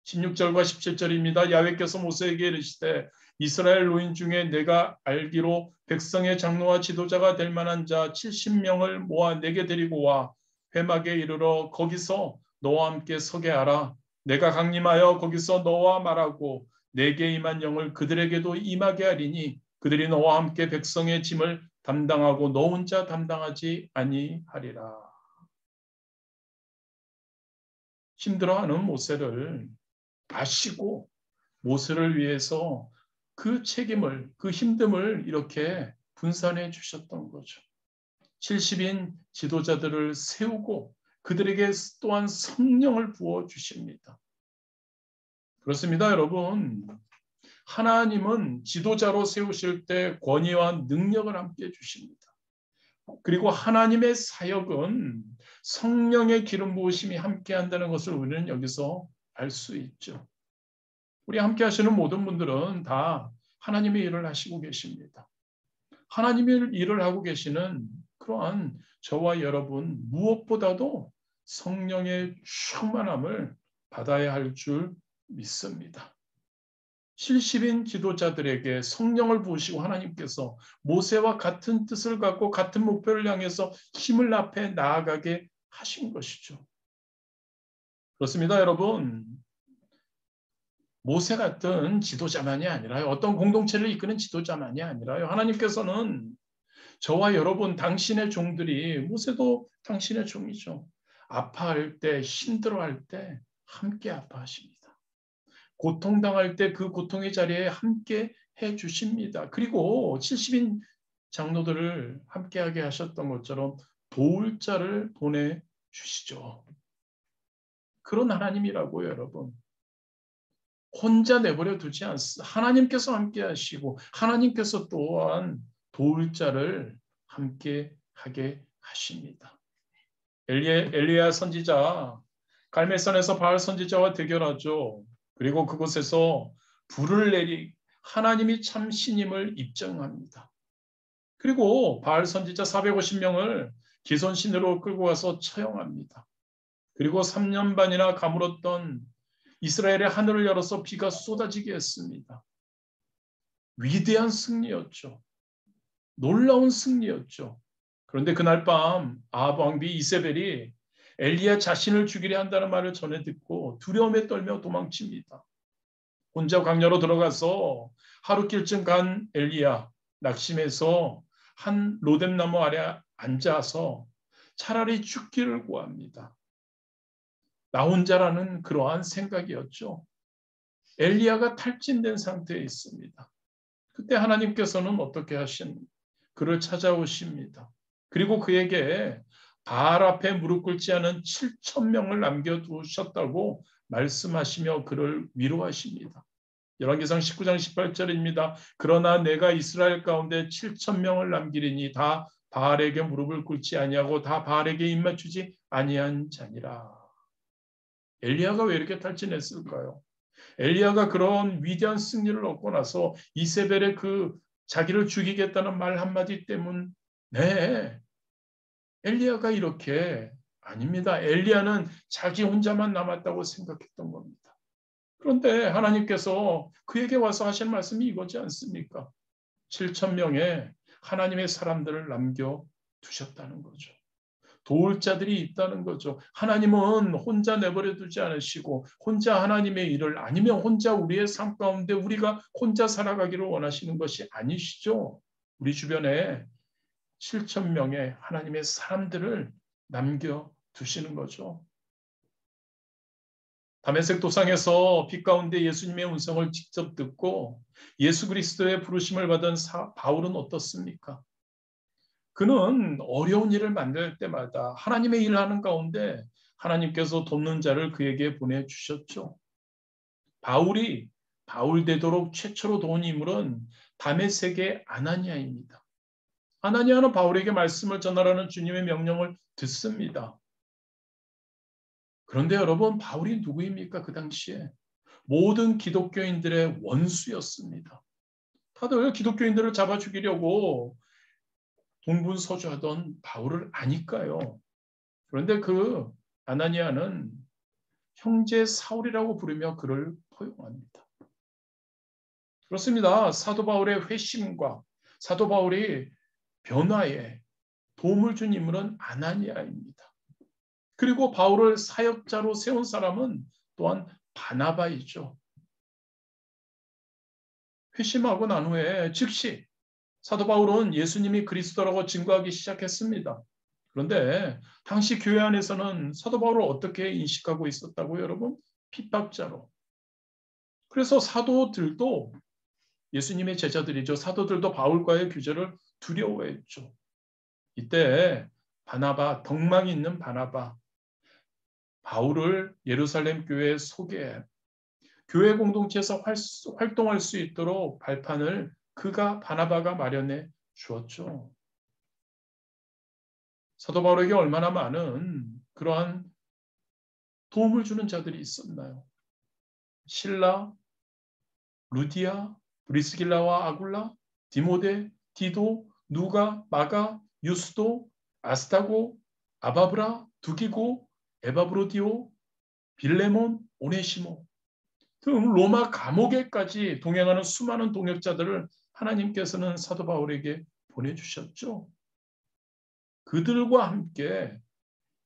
16절과 17절입니다. 야훼께서 모세에게 이르시되 이스라엘 노인 중에 내가 알기로 백성의 장로와 지도자가 될 만한 자 70명을 모아 내게 데리고 와 회막에 이르러 거기서 너와 함께 서게 하라. 내가 강림하여 거기서 너와 말하고 내게 임한 영을 그들에게도 임하게 하리니 그들이 너와 함께 백성의 짐을 담당하고 너 혼자 담당하지 아니하리라. 힘들어하는 모세를 아시고 모세를 위해서 그 책임을 그 힘듦을 이렇게 분산해 주셨던 거죠. 70인 지도자들을 세우고 그들에게 또한 성령을 부어 주십니다. 그렇습니다, 여러분. 하나님은 지도자로 세우실 때 권위와 능력을 함께 주십니다. 그리고 하나님의 사역은 성령의 기름 부으심이 함께 한다는 것을 우리는 여기서 알 수 있죠. 우리 함께 하시는 모든 분들은 다 하나님의 일을 하시고 계십니다. 하나님의 일을 하고 계시는 그러한 저와 여러분 무엇보다도 성령의 충만함을 받아야 할 줄 믿습니다. 70인 지도자들에게 성령을 부으시고 하나님께서 모세와 같은 뜻을 갖고 같은 목표를 향해서 힘을 앞에 나아가게 하신 것이죠. 그렇습니다, 여러분. 모세 같은 지도자만이 아니라요. 어떤 공동체를 이끄는 지도자만이 아니라요. 하나님께서는 저와 여러분 당신의 종들이 모세도 당신의 종이죠. 아파할 때 힘들어할 때 함께 아파하십니다. 고통당할 때 그 고통의 자리에 함께 해 주십니다. 그리고 70인 장로들을 함께하게 하셨던 것처럼 도울 자를 보내주시죠. 그런 하나님이라고요, 여러분. 혼자 내버려 두지 않습니다. 하나님께서 함께 하시고 하나님께서 또한 도울 자를 함께 하게 하십니다. 엘리야 선지자 갈멜산에서 바알 선지자와 대결하죠. 그리고 그곳에서 불을 내리 하나님이 참 신임을 입증합니다. 그리고 바알 선지자 450명을 기손신으로 끌고 가서 처형합니다. 그리고 3년 반이나 가물었던 이스라엘의 하늘을 열어서 비가 쏟아지게 했습니다. 위대한 승리였죠. 놀라운 승리였죠. 그런데 그날 밤 아합 왕비 이세벨이 엘리야 자신을 죽이려 한다는 말을 전해 듣고 두려움에 떨며 도망칩니다. 혼자 광야로 들어가서 하루길쯤 간 엘리야 낙심해서 한 로뎀나무 아래 앉아서 차라리 죽기를 구합니다. 나 혼자라는 그러한 생각이었죠. 엘리야가 탈진된 상태에 있습니다. 그때 하나님께서는 어떻게 그를 찾아오십니다. 그리고 그에게 바알 앞에 무릎 꿇지 않은 7,000명을 남겨두셨다고 말씀하시며 그를 위로하십니다. 열왕기상 19장 18절입니다. 그러나 내가 이스라엘 가운데 7,000명을 남기리니 다 바알에게 무릎을 꿇지 아니하고 다 바알에게 입맞추지 아니한 자니라. 엘리야가 왜 이렇게 탈진했을까요? 엘리야가 그런 위대한 승리를 얻고 나서 이세벨의 그 자기를 죽이겠다는 말 한마디 때문, 네, 엘리야가 이렇게 아닙니다. 엘리야는 자기 혼자만 남았다고 생각했던 겁니다. 그런데 하나님께서 그에게 와서 하신 말씀이 이거지 않습니까? 7,000명의 하나님의 사람들을 남겨두셨다는 거죠. 도울 자들이 있다는 거죠. 하나님은 혼자 내버려 두지 않으시고 혼자 하나님의 일을 아니면 혼자 우리의 삶 가운데 우리가 혼자 살아가기를 원하시는 것이 아니시죠. 우리 주변에 7,000명의 하나님의 사람들을 남겨두시는 거죠. 다메섹 도상에서 빛 가운데 예수님의 음성을 직접 듣고 예수 그리스도의 부르심을 받은 바울은 어떻습니까? 그는 어려운 일을 만날 때마다 하나님의 일을 하는 가운데 하나님께서 돕는 자를 그에게 보내주셨죠. 바울이 바울 되도록 최초로 도운 인물은 다메섹의 아나니아입니다. 아나니아는 바울에게 말씀을 전하라는 주님의 명령을 듣습니다. 그런데 여러분, 바울이 누구입니까? 그 당시에 모든 기독교인들의 원수였습니다. 다들 기독교인들을 잡아 죽이려고 동분서주하던 바울을 아니까요. 그런데 그 아나니아는 형제 사울이라고 부르며 그를 포용합니다. 그렇습니다. 사도 바울의 회심과 사도 바울이 변화에 도움을 준 인물은 아나니아입니다. 그리고 바울을 사역자로 세운 사람은 또한 바나바이죠. 회심하고 난 후에 즉시 사도 바울은 예수님이 그리스도라고 증거하기 시작했습니다. 그런데 당시 교회 안에서는 사도 바울을 어떻게 인식하고 있었다고요, 여러분? 핍박자로. 그래서 사도들도 예수님의 제자들이죠. 사도들도 바울과의 교제를 두려워했죠. 이때 바나바, 덕망 있는 바나바, 바울을 예루살렘 교회에 소개해 교회 공동체에서 활동할 수 있도록 발판을 바나바가 마련해 주었죠. 사도 바울에게 얼마나 많은 그러한 도움을 주는 자들이 있었나요? 실라, 루디아, 브리스길라와 아굴라, 디모데, 디도, 누가, 마가, 유스도, 아스타고, 아바브라, 두기고, 에바브로디오, 빌레몬, 오네시모 등 로마 감옥에까지 동행하는 수많은 동역자들을 하나님께서는 사도 바울에게 보내주셨죠. 그들과 함께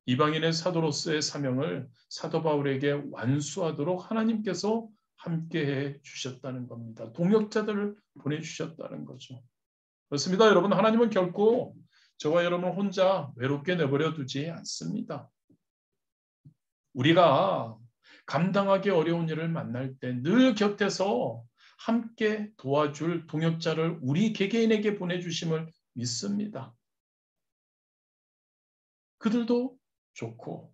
이방인의 사도로서의 사명을 사도 바울에게 완수하도록 하나님께서 함께해 주셨다는 겁니다. 동역자들을 보내주셨다는 거죠. 그렇습니다. 여러분, 하나님은 결코 저와 여러분 혼자 외롭게 내버려 두지 않습니다. 우리가 감당하기 어려운 일을 만날 때 늘 곁에서 함께 도와줄 동역자를 우리 개개인에게 보내주심을 믿습니다. 그들도 좋고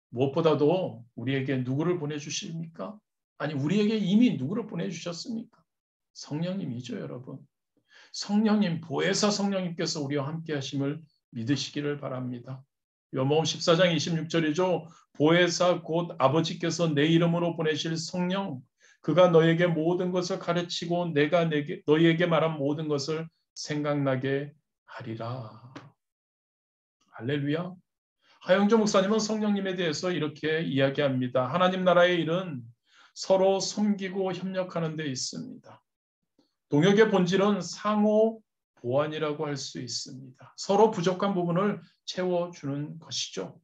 무엇보다도 우리에게 누구를 보내주십니까? 아니, 우리에게 이미 누구를 보내주셨습니까? 성령님이죠, 여러분. 성령님, 보혜사 성령님께서 우리와 함께 하심을 믿으시기를 바랍니다. 요한복음 14장 26절이죠. 보혜사 곧 아버지께서 내 이름으로 보내실 성령, 그가 너에게 모든 것을 가르치고 내가 너희에게 말한 모든 것을 생각나게 하리라. 할렐루야. 하영조 목사님은 성령님에 대해서 이렇게 이야기합니다. 하나님 나라의 일은 서로 섬기고 협력하는 데 있습니다. 동역의 본질은 상호 보완이라고 할 수 있습니다. 서로 부족한 부분을 채워주는 것이죠.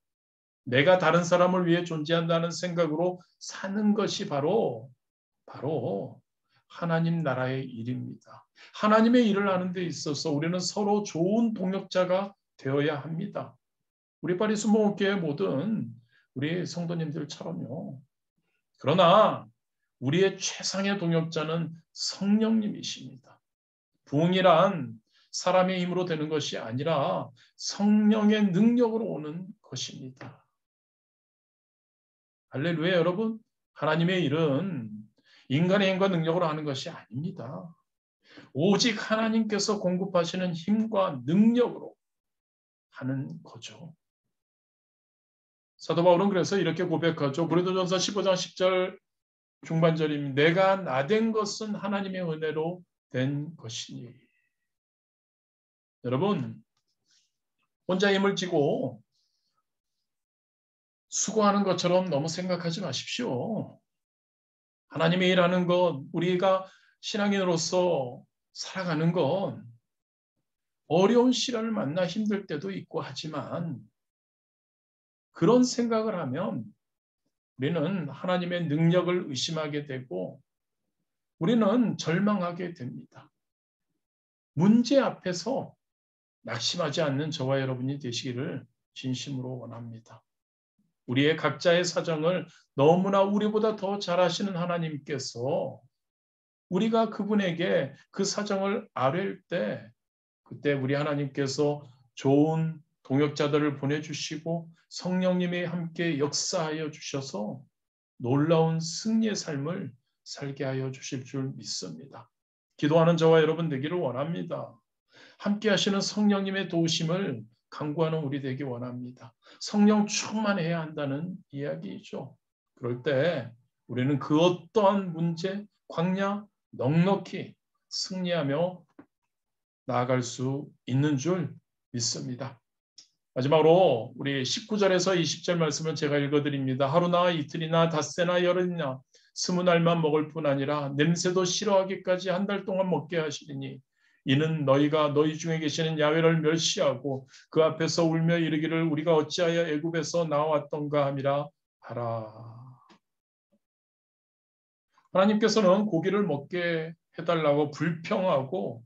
내가 다른 사람을 위해 존재한다는 생각으로 사는 것이 바로 하나님 나라의 일입니다. 하나님의 일을 하는 데 있어서 우리는 서로 좋은 동역자가 되어야 합니다. 우리 파리 순복음교회 모든 우리 성도님들처럼요. 그러나 우리의 최상의 동역자는 성령님이십니다. 부흥이란 사람의 힘으로 되는 것이 아니라 성령의 능력으로 오는 것입니다. 할렐루야 여러분. 하나님의 일은 인간의 힘과 능력으로 하는 것이 아닙니다. 오직 하나님께서 공급하시는 힘과 능력으로 하는 거죠. 사도 바울은 그래서 이렇게 고백하죠. 고린도전서 15장 10절 중반절입니다. 내가 나된 것은 하나님의 은혜로 된 것이니. 여러분, 혼자 힘을 쥐고 수고하는 것처럼 너무 생각하지 마십시오. 하나님의 일하는 것, 우리가 신앙인으로서 살아가는 건 어려운 시련을 만나 힘들 때도 있고 하지만 그런 생각을 하면 우리는 하나님의 능력을 의심하게 되고 우리는 절망하게 됩니다. 문제 앞에서 낙심하지 않는 저와 여러분이 되시기를 진심으로 원합니다. 우리의 각자의 사정을 너무나 우리보다 더 잘 아시는 하나님께서 우리가 그분에게 그 사정을 아뢰일 때 그때 우리 하나님께서 좋은 동역자들을 보내주시고 성령님이 함께 역사하여 주셔서 놀라운 승리의 삶을 살게 하여 주실 줄 믿습니다. 기도하는 저와 여러분 되기를 원합니다. 함께 하시는 성령님의 도우심을 간구하는 우리 되기 원합니다. 성령 충만해야 한다는 이야기이죠. 그럴 때 우리는 그 어떠한 문제, 광야 넉넉히 승리하며 나아갈 수 있는 줄 믿습니다. 마지막으로 우리 19절에서 20절 말씀을 제가 읽어드립니다. 하루나 이틀이나 닷새나 열흘이나 20날만 먹을 뿐 아니라 냄새도 싫어하기까지 한 달 동안 먹게 하시리니 이는 너희가 너희 중에 계시는 야훼를 멸시하고 그 앞에서 울며 이르기를 우리가 어찌하여 애굽에서 나왔던가 함이라 하라. 하나님께서는 고기를 먹게 해달라고 불평하고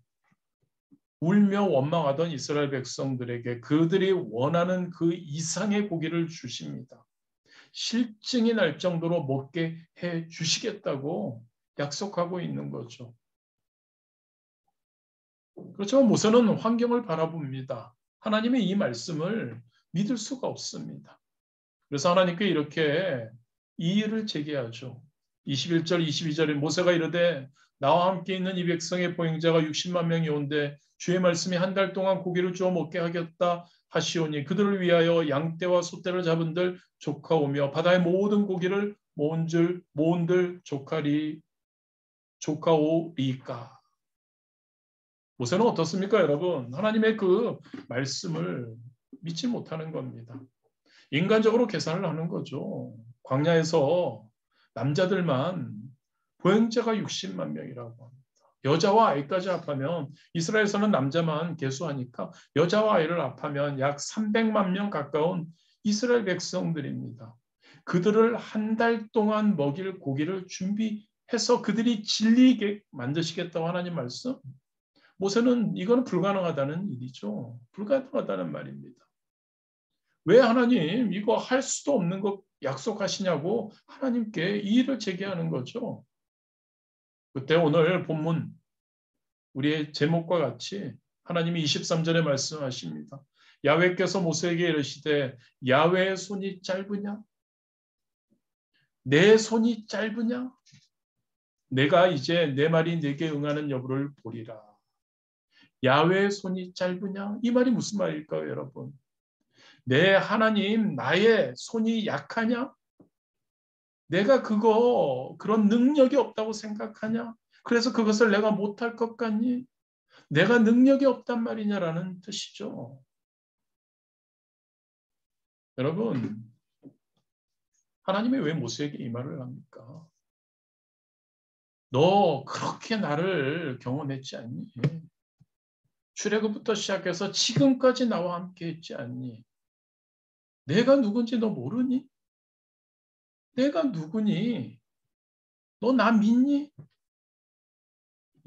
울며 원망하던 이스라엘 백성들에게 그들이 원하는 그 이상의 고기를 주십니다. 실증이 날 정도로 먹게 해 주시겠다고 약속하고 있는 거죠. 그렇지만 모세는 환경을 바라봅니다. 하나님의 이 말씀을 믿을 수가 없습니다. 그래서 하나님께 이렇게 이의를 제기하죠. 21절, 22절에 모세가 이르되 나와 함께 있는 이 백성의 보행자가 60만 명이 온데 주의 말씀이 한 달 동안 고기를 주어 먹게 하겠다 하시오니 그들을 위하여 양떼와 소떼를 잡은들 조카오며 바다의 모든 고기를 모은들 조카오리까. 모세는 어떻습니까, 여러분? 하나님의 그 말씀을 믿지 못하는 겁니다. 인간적으로 계산을 하는 거죠. 광야에서 남자들만 보행자가 60만 명이라고 합니다. 여자와 아이까지 합하면 이스라엘에서는 남자만 계수하니까 여자와 아이를 합하면 약 300만 명 가까운 이스라엘 백성들입니다. 그들을 한 달 동안 먹일 고기를 준비해서 그들이 질리게 만드시겠다고 하나님 말씀? 모세는 이거는 불가능하다는 일이죠. 불가능하다는 말입니다. 왜 하나님 이거 할 수도 없는 거 약속하시냐고 하나님께 이의를 제기하는 거죠. 그때 오늘 본문 우리의 제목과 같이 하나님이 23절에 말씀하십니다. 야훼께서 모세에게 이르시되 야훼의 손이 짧으냐? 내 손이 짧으냐? 내가 이제 내 말이 네게 응하는 여부를 보리라. 야훼의 손이 짧으냐? 이 말이 무슨 말일까요, 여러분? 내 하나님, 나의 손이 약하냐? 내가 그런 능력이 없다고 생각하냐? 그래서 그것을 내가 못할 것 같니? 내가 능력이 없단 말이냐라는 뜻이죠. 여러분, 하나님이 왜 모세에게 이 말을 합니까? 너 그렇게 나를 경험했지 않니? 출애굽부터 시작해서 지금까지 나와 함께 했지 않니? 내가 누군지 너 모르니? 내가 누구니? 너 나 믿니?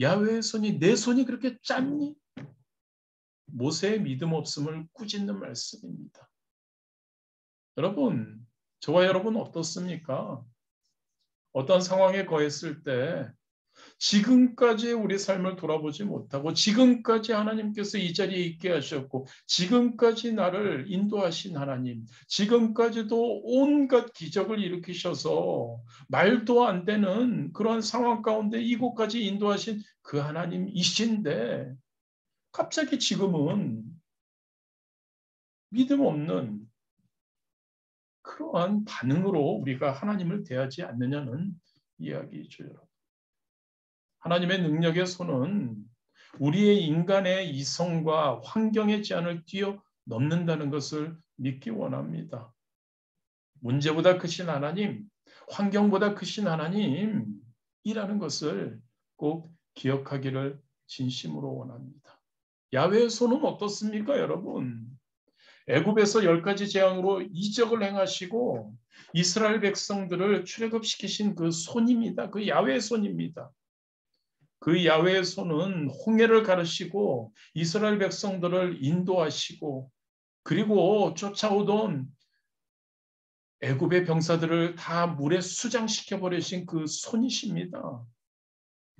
야훼의 손이 내 손이 그렇게 짧니? 모세의 믿음 없음을 꾸짖는 말씀입니다. 여러분, 저와 여러분 어떻습니까? 어떤 상황에 거했을 때 지금까지 우리 삶을 돌아보지 못하고 지금까지 하나님께서 이 자리에 있게 하셨고 지금까지 나를 인도하신 하나님, 지금까지도 온갖 기적을 일으키셔서 말도 안 되는 그런 상황 가운데 이곳까지 인도하신 그 하나님이신데 갑자기 지금은 믿음 없는 그러한 반응으로 우리가 하나님을 대하지 않느냐는 이야기죠, 여러분. 하나님의 능력의 손은 우리의 인간의 이성과 환경의 제한을 뛰어넘는다는 것을 믿기 원합니다. 문제보다 크신 하나님, 환경보다 크신 하나님이라는 것을 꼭 기억하기를 진심으로 원합니다. 야훼의 손은 어떻습니까, 여러분? 애굽에서 10가지 재앙으로 이적을 행하시고 이스라엘 백성들을 출애굽시키신 그 손입니다. 그 야훼의 손입니다. 그 야훼의 손은 홍해를 가르시고 이스라엘 백성들을 인도하시고 그리고 쫓아오던 애굽의 병사들을 다 물에 수장시켜 버리신 그 손이십니다.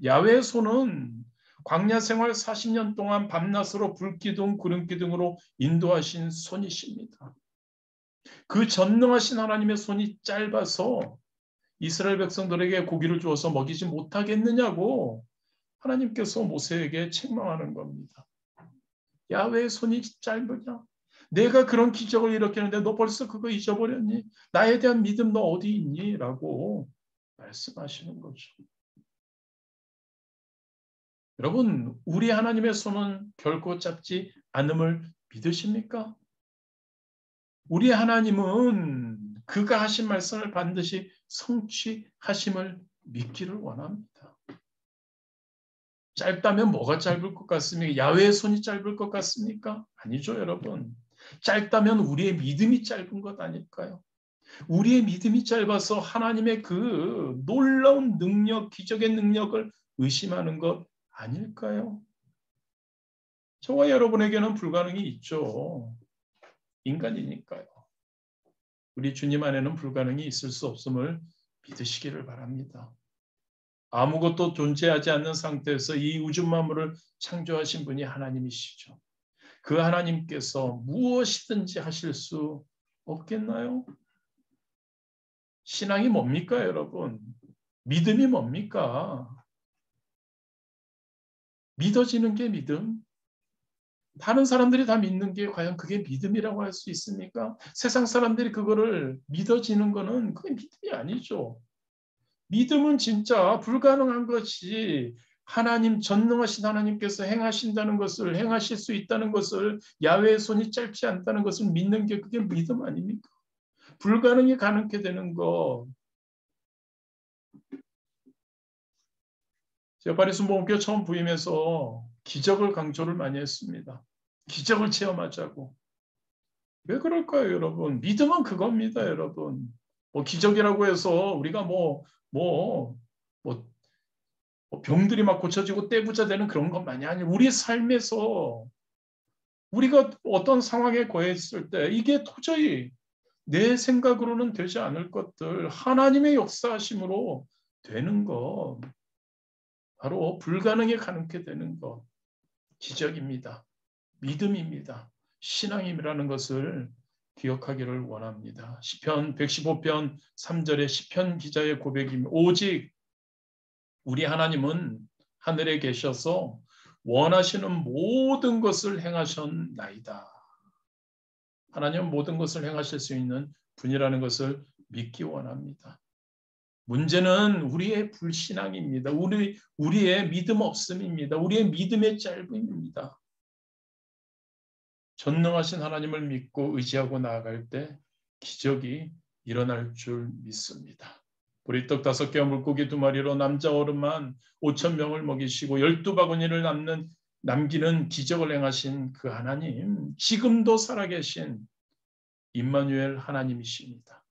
야훼의 손은 광야 생활 40년 동안 밤낮으로 불기둥 구름기둥으로 인도하신 손이십니다. 그 전능하신 하나님의 손이 짧아서 이스라엘 백성들에게 고기를 주어서 먹이지 못하겠느냐고 하나님께서 모세에게 책망하는 겁니다. 야훼의 손이 짧으냐? 내가 그런 기적을 일으키는데 너 벌써 그거 잊어버렸니? 나에 대한 믿음 너 어디 있니? 라고 말씀하시는 거죠. 여러분, 우리 하나님의 손은 결코 짧지 않음을 믿으십니까? 우리 하나님은 그가 하신 말씀을 반드시 성취하심을 믿기를 원합니다. 짧다면 뭐가 짧을 것 같습니까? 야훼의 손이 짧을 것 같습니까? 아니죠, 여러분. 짧다면 우리의 믿음이 짧은 것 아닐까요? 우리의 믿음이 짧아서 하나님의 그 놀라운 능력, 기적의 능력을 의심하는 것 아닐까요? 저와 여러분에게는 불가능이 있죠. 인간이니까요. 우리 주님 안에는 불가능이 있을 수 없음을 믿으시기를 바랍니다. 아무것도 존재하지 않는 상태에서 이 우주 만물을 창조하신 분이 하나님이시죠. 그 하나님께서 무엇이든지 하실 수 없겠나요? 신앙이 뭡니까, 여러분? 믿음이 뭡니까? 믿어지는 게 믿음? 다른 사람들이 다 믿는 게 과연 그게 믿음이라고 할 수 있습니까? 세상 사람들이 그거를 믿어지는 거는 그게 믿음이 아니죠. 믿음은 진짜 불가능한 것이 하나님, 전능하신 하나님께서 행하신다는 것을, 행하실 수 있다는 것을, 야훼의 손이 짧지 않다는 것을 믿는 게 그게 믿음 아닙니까? 불가능이 가능케 되는 것. 제가 파리 순복음교회 처음 부임해서 기적을 강조를 많이 했습니다. 기적을 체험하자고. 왜 그럴까요, 여러분? 믿음은 그겁니다, 여러분. 뭐 기적이라고 해서 우리가 뭐 병들이 막 고쳐지고 떼부자 되는 그런 것만이 아니에요. 우리 삶에서 우리가 어떤 상황에 거했을 때 이게 도저히 내 생각으로는 되지 않을 것들, 하나님의 역사하심으로 되는 것, 바로 불가능에 가능케 되는 것, 기적입니다. 믿음입니다. 신앙이라는 것을 기억하기를 원합니다. 시편 115편 3절의 시편 기자의 고백입니다. 오직 우리 하나님은 하늘에 계셔서 원하시는 모든 것을 행하셨나이다. 하나님은 모든 것을 행하실 수 있는 분이라는 것을 믿기 원합니다. 문제는 우리의 불신앙입니다. 우리의 믿음 없음입니다. 우리의 믿음의 짧음입니다. 전능하신 하나님을 믿고 의지하고 나아갈 때 기적이 일어날 줄 믿습니다. 보리떡 5개와 물고기 2마리로 남자 어른만 5,000명을 먹이시고 12바구니를 남기는 기적을 행하신 그 하나님, 지금도 살아계신 임마누엘 하나님이십니다.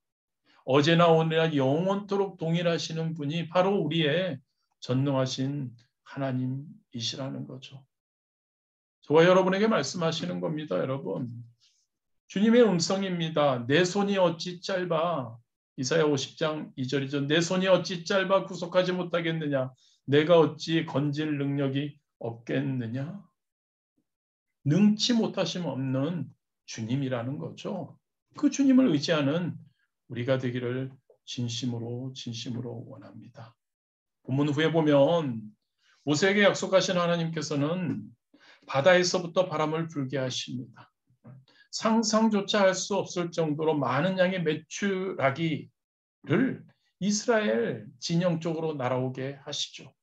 어제나 오늘나 영원토록 동일하시는 분이 바로 우리의 전능하신 하나님이시라는 거죠. 저와 여러분에게 말씀하시는 겁니다, 여러분. 주님의 음성입니다. 내 손이 어찌 짧아. 이사야 50장 2절이죠. 내 손이 어찌 짧아 구속하지 못하겠느냐. 내가 어찌 건질 능력이 없겠느냐. 능치 못하심 없는 주님이라는 거죠. 그 주님을 의지하는 우리가 되기를 진심으로 원합니다. 본문 후에 보면 모세에게 약속하신 하나님께서는 바다에서부터 바람을 불게 하십니다. 상상조차 할 수 없을 정도로 많은 양의 메추라기를 이스라엘 진영 쪽으로 날아오게 하시죠.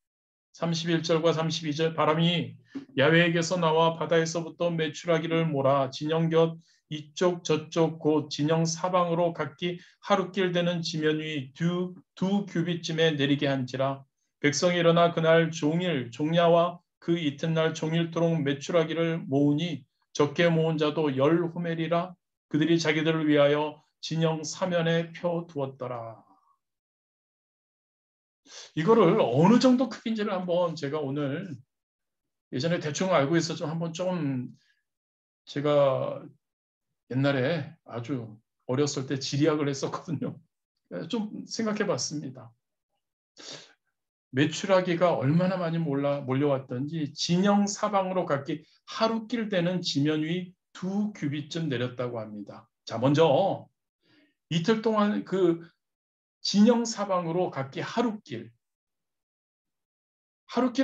31절과 32절 바람이 야훼에게서 나와 바다에서부터 메추라기를 몰아 진영 곁 이쪽 저쪽 곧 진영 사방으로 각기 하루길 되는 지면 위 두 규빗쯤에 내리게 한지라. 백성이 일어나 그날 종일 종야와 그 이튿날 종일토록 메추라기를 모으니 적게 모은 자도 10호멜이라. 그들이 자기들을 위하여 진영 사면에 펴두었더라. 이거를 어느 정도 크기인지를 한번 제가 오늘 예전에 대충 알고 있었죠. 한번 좀 제가 옛날에 아주 어렸을 때 지리학을 했었거든요. 좀 생각해 봤습니다. 메추라기가 얼마나 많이 몰려왔던지 진영 사방으로 각기 하루길 되는 지면 위 2규빗쯤 내렸다고 합니다. 자, 먼저 이틀 동안 그 진영 사방으로 각기 하루길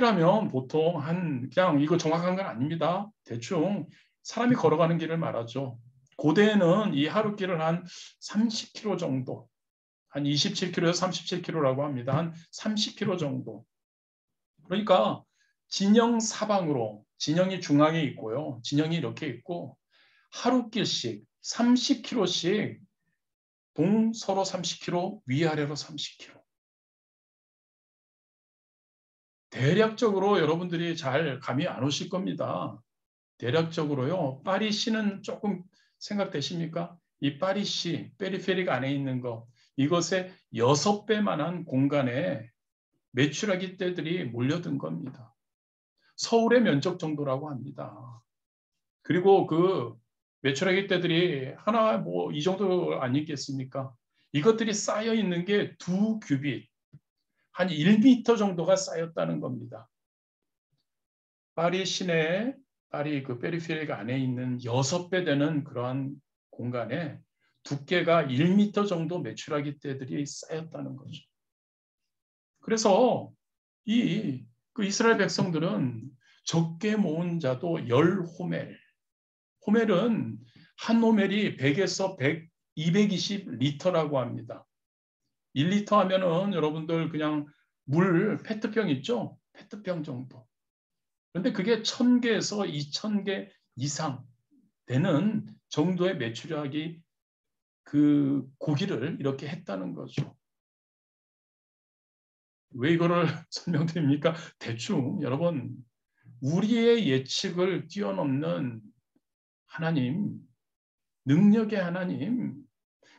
하면 보통 그냥 이거 정확한 건 아닙니다. 대충 사람이 걸어가는 길을 말하죠. 고대에는 이 하루길을 한 30km 정도, 한 27km에서 37km라고 합니다. 한 30km 정도. 그러니까 진영 사방으로, 진영이 중앙에 있고요. 진영이 이렇게 있고 하루길씩 30km씩 동서로 30km, 위아래로 30km. 대략적으로 여러분들이 잘 감이 안 오실 겁니다. 대략적으로요. 파리시는 조금 생각되십니까? 이 파리시, 페리페릭 안에 있는 거, 이것의 6배만한 공간에 메추라기 떼들이 몰려든 겁니다. 서울의 면적 정도라고 합니다. 그리고 그 메추라기 떼들이 하나 뭐 이 정도 아니겠습니까? 이것들이 쌓여 있는 게 2규빗, 한 1m 정도가 쌓였다는 겁니다. 파리 시내, 파리 그 페리페릭 안에 있는 6배 되는 그러한 공간에 두께가 1m 정도 메추라기 떼들이 쌓였다는 거죠. 그래서 그 이스라엘 백성들은 적게 모은 자도 10호멜. 호멜은 한 호멜이 100에서 220리터라고 합니다. 1리터 하면은 여러분들 그냥 물 페트병 있죠? 페트병 정도. 그런데 그게 1000개에서 2000개 이상 되는 정도의 메추라기 그 고기를 이렇게 했다는 거죠. 왜 이거를 설명드립니까? 대충 여러분 우리의 예측을 뛰어넘는 하나님, 능력의 하나님,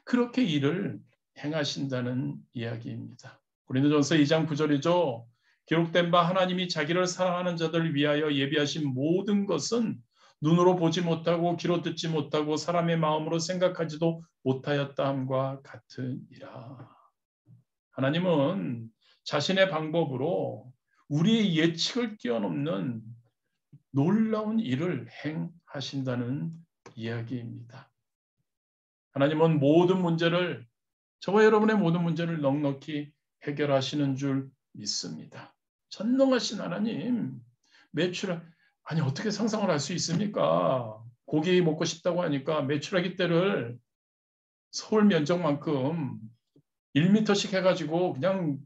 그렇게 일을 행하신다는 이야기입니다. 고린도전서 2장 9절이죠. 기록된 바 하나님이 자기를 사랑하는 자들을 위하여 예비하신 모든 것은 눈으로 보지 못하고 귀로 듣지 못하고 사람의 마음으로 생각하지도 못하였다 함과 같으니라. 하나님은 자신의 방법으로 우리의 예측을 뛰어넘는 놀라운 일을 행하신다는 이야기입니다. 하나님은 모든 문제를, 저와 여러분의 모든 문제를 넉넉히 해결하시는 줄 믿습니다. 전능하신 하나님, 아니 어떻게 상상을 할 수 있습니까? 고기 먹고 싶다고 하니까 메추라기 떼를 서울 면적만큼 1m씩 해가지고 그냥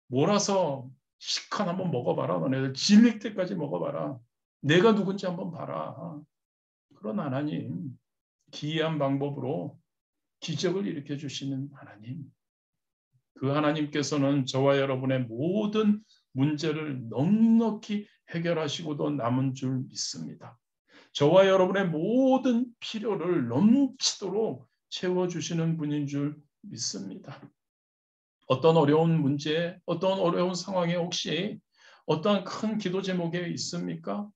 몰아서 실컷 한번 먹어봐라. 너네들 질릴 때까지 먹어봐라. 내가 누군지 한번 봐라. 그런 하나님, 기이한 방법으로 기적을 일으켜 주시는 하나님. 그 하나님께서는 저와 여러분의 모든 문제를 넉넉히 해결하시고도 남은 줄 믿습니다. 저와 여러분의 모든 필요를 넘치도록 채워주시는 분인 줄 믿습니다. 어떤 어려운 문제, 어떤 어려운 상황에 혹시 어떠한 큰 기도 제목에 있습니까?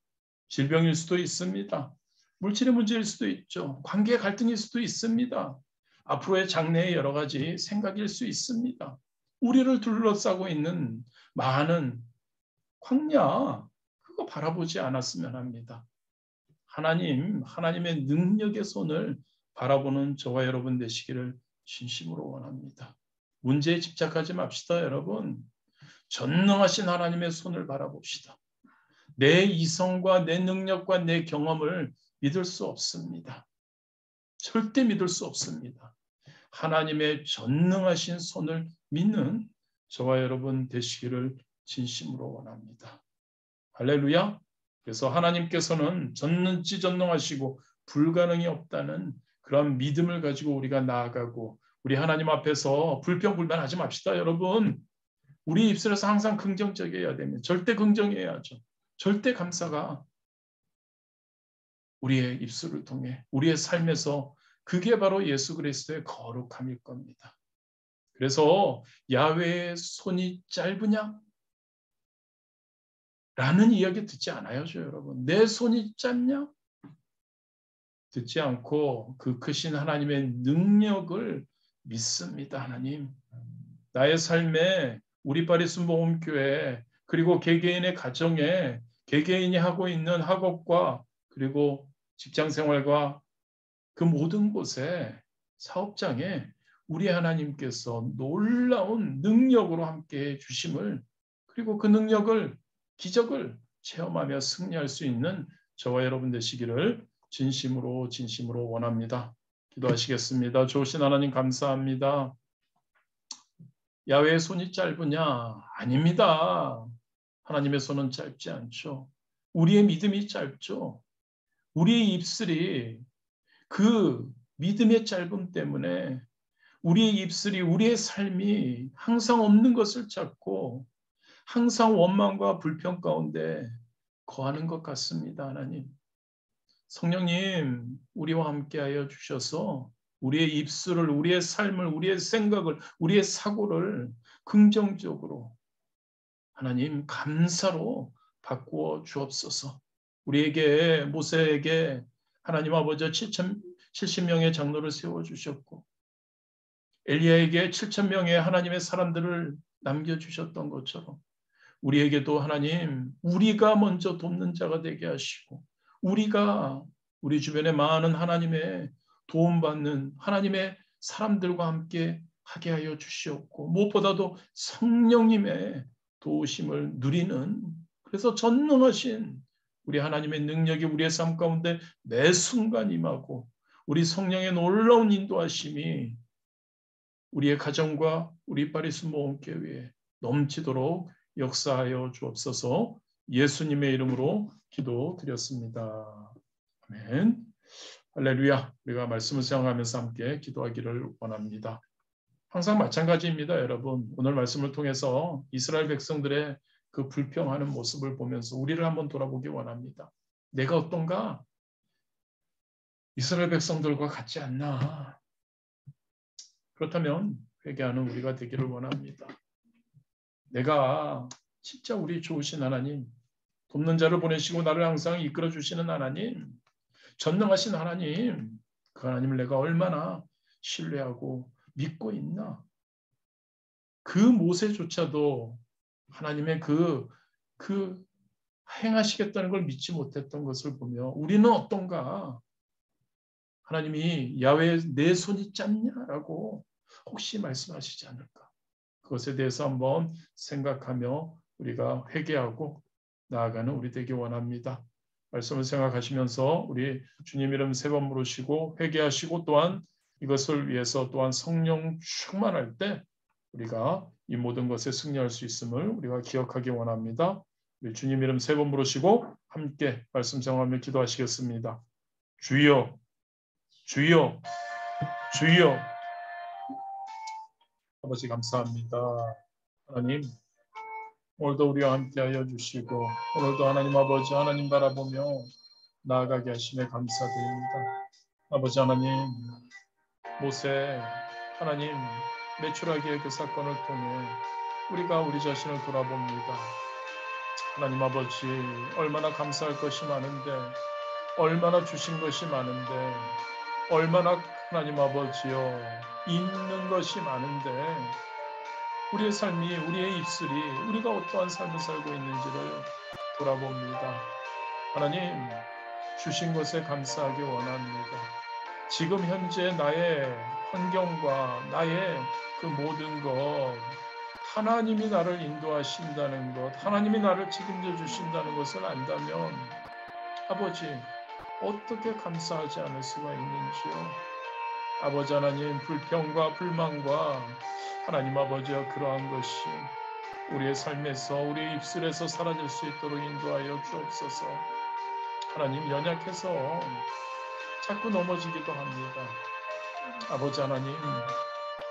질병일 수도 있습니다. 물질의 문제일 수도 있죠. 관계 갈등일 수도 있습니다. 앞으로의 장래의 여러 가지 생각일 수 있습니다. 우리를 둘러싸고 있는 많은 광야, 그거 바라보지 않았으면 합니다. 하나님의 능력의 손을 바라보는 저와 여러분 되시기를 진심으로 원합니다. 문제에 집착하지 맙시다, 여러분. 전능하신 하나님의 손을 바라봅시다. 내 이성과 내 능력과 내 경험을 믿을 수 없습니다. 절대 믿을 수 없습니다. 하나님의 전능하신 손을 믿는 저와 여러분 되시기를 진심으로 원합니다. 할렐루야. 그래서 하나님께서는 전능하시고 불가능이 없다는 그런 믿음을 가지고 우리가 나아가고 우리 하나님 앞에서 불평불만하지 맙시다, 여러분. 우리 입술에서 항상 긍정적이어야 됩니다. 절대 긍정해야죠. 절대 감사가 우리의 입술을 통해 우리의 삶에서 그게 바로 예수 그리스도의 거룩함일 겁니다. 그래서 야훼의 손이 짧으냐? 라는 이야기 듣지 않아요, 여러분. 내 손이 짧냐? 듣지 않고 그 크신 하나님의 능력을 믿습니다, 하나님. 나의 삶에 우리 파리스 모험교회 그리고 개개인의 가정에 개개인이 하고 있는 학업과 그리고 직장생활과 그 모든 곳에 사업장에 우리 하나님께서 놀라운 능력으로 함께해 주심을 그리고 그 능력을 기적을 체험하며 승리할 수 있는 저와 여러분 되시기를 진심으로 원합니다. 기도하시겠습니다. 좋으신 하나님 감사합니다. 야훼의 손이 짧으냐? 아닙니다. 하나님의 손은 짧지 않죠. 우리의 믿음이 짧죠. 우리의 입술이 그 믿음의 짧음 때문에 우리의 입술이 우리의 삶이 항상 없는 것을 찾고 항상 원망과 불평 가운데 거하는 것 같습니다. 하나님. 성령님, 우리와 함께하여 주셔서 우리의 입술을, 우리의 삶을, 우리의 생각을, 우리의 사고를 긍정적으로 하나님 감사로 바꾸어 주옵소서. 우리에게 모세에게 하나님 아버지 70명의 장로를 세워주셨고 엘리야에게 7,000명의 하나님의 사람들을 남겨주셨던 것처럼 우리에게도 하나님 우리가 먼저 돕는 자가 되게 하시고 우리가 우리 주변에 많은 하나님의 도움받는 하나님의 사람들과 함께 하게 하여 주시옵고 무엇보다도 성령님의 도우심을 누리는 그래서 전능하신 우리 하나님의 능력이 우리의 삶 가운데 매 순간 임하고 우리 성령의 놀라운 인도하심이 우리의 가정과 우리 파리스 모험교회에 넘치도록 역사하여 주옵소서. 예수님의 이름으로 기도드렸습니다. 아멘. 할렐루야. 우리가 말씀을 생각하면서 함께 기도하기를 원합니다. 항상 마찬가지입니다, 여러분. 오늘 말씀을 통해서 이스라엘 백성들의 그 불평하는 모습을 보면서 우리를 한번 돌아보기 원합니다. 내가 어떤가? 이스라엘 백성들과 같지 않나? 그렇다면 회개하는 우리가 되기를 원합니다. 내가 진짜 우리 좋으신 하나님, 돕는 자를 보내시고 나를 항상 이끌어 주시는 하나님, 전능하신 하나님, 그 하나님을 내가 얼마나 신뢰하고 믿고 있나? 그 모세조차도 하나님의 그 행하시겠다는 걸 믿지 못했던 것을 보며 우리는 어떤가? 하나님이 야훼 내 손이 짧냐라고 혹시 말씀하시지 않을까? 그것에 대해서 한번 생각하며 우리가 회개하고 나아가는 우리 되기 원합니다. 말씀을 생각하시면서 우리 주님 이름 3번 부르시고 회개하시고 또한 이것을 위해서 또한 성령 충만할 때 우리가 이 모든 것에 승리할 수 있음을 우리가 기억하기 원합니다. 우리 주님 이름 3번 부르시고 함께 말씀 생활하며 기도하시겠습니다. 주여, 주여, 주여. 아버지 감사합니다. 하나님 오늘도 우리와 함께하여 주시고 오늘도 하나님 아버지 하나님 바라보며 나아가게 하심에 감사드립니다. 아버지 하나님 모세 하나님 메추라기의 그 사건을 통해 우리가 우리 자신을 돌아봅니다. 하나님 아버지 얼마나 감사할 것이 많은데 얼마나 주신 것이 많은데 얼마나 하나님 아버지여 있는 것이 많은데 우리의 삶이 우리의 입술이 우리가 어떠한 삶을 살고 있는지를 돌아봅니다. 하나님 주신 것에 감사하기 원합니다. 지금 현재 나의 환경과 나의 그 모든 것 하나님이 나를 인도하신다는 것 하나님이 나를 책임져 주신다는 것을 안다면 아버지 어떻게 감사하지 않을 수가 있는지요. 아버지 하나님 불평과 불만과 하나님 아버지여 그러한 것이 우리의 삶에서 우리의 입술에서 사라질 수 있도록 인도하여 주옵소서. 하나님 연약해서 자꾸 넘어지기도 합니다. 아버지 하나님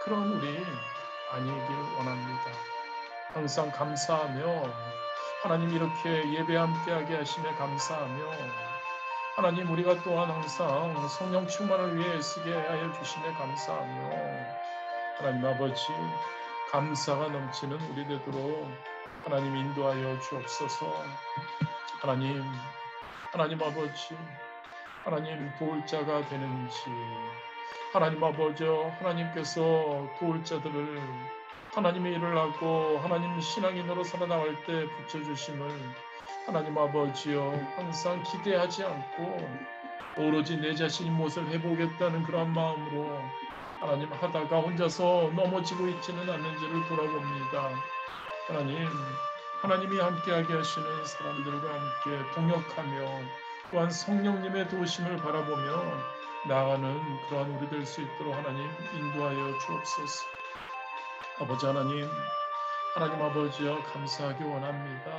그런 우리 아니길 원합니다. 항상 감사하며 하나님 이렇게 예배 함께하게 하심에 감사하며 하나님 우리가 또한 항상 성령 충만을 위해 애쓰게 하여 주심에 감사하며 하나님 아버지 감사가 넘치는 우리 되도록 하나님 인도하여 주옵소서. 하나님 아버지 하나님 도울 자가 되는지 하나님 아버지 하나님께서 도울 자들을 하나님의 일을 하고 하나님 신앙인으로 살아나갈 때 붙여주심을 하나님 아버지여 항상 기대하지 않고 오로지 내 자신이 무엇을 해보겠다는 그런 마음으로 하나님 하다가 혼자서 넘어지고 있지는 않는지를 돌아봅니다. 하나님이 함께하게 하시는 사람들과 함께 동역하며 또한 성령님의 도우심을 바라보며 나아가는 그러한 우리 될 수 있도록 하나님 인도하여 주옵소서. 아버지 하나님 아버지여 감사하기 원합니다.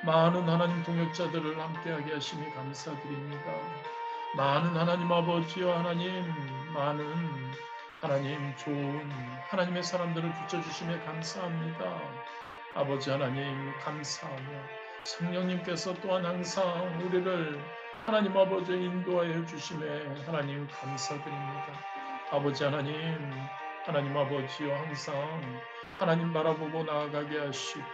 많은 하나님 동역자들을 함께하게 하시니 감사드립니다. 많은 하나님 아버지여 많은 하나님 좋은 하나님의 사람들을 붙여주심에 감사합니다. 아버지 하나님 감사하며 성령님께서 또한 항상 우리를 하나님 아버지 인도하여 주심에 하나님 감사드립니다. 아버지 하나님 아버지여 항상 하나님 바라보고 나아가게 하시고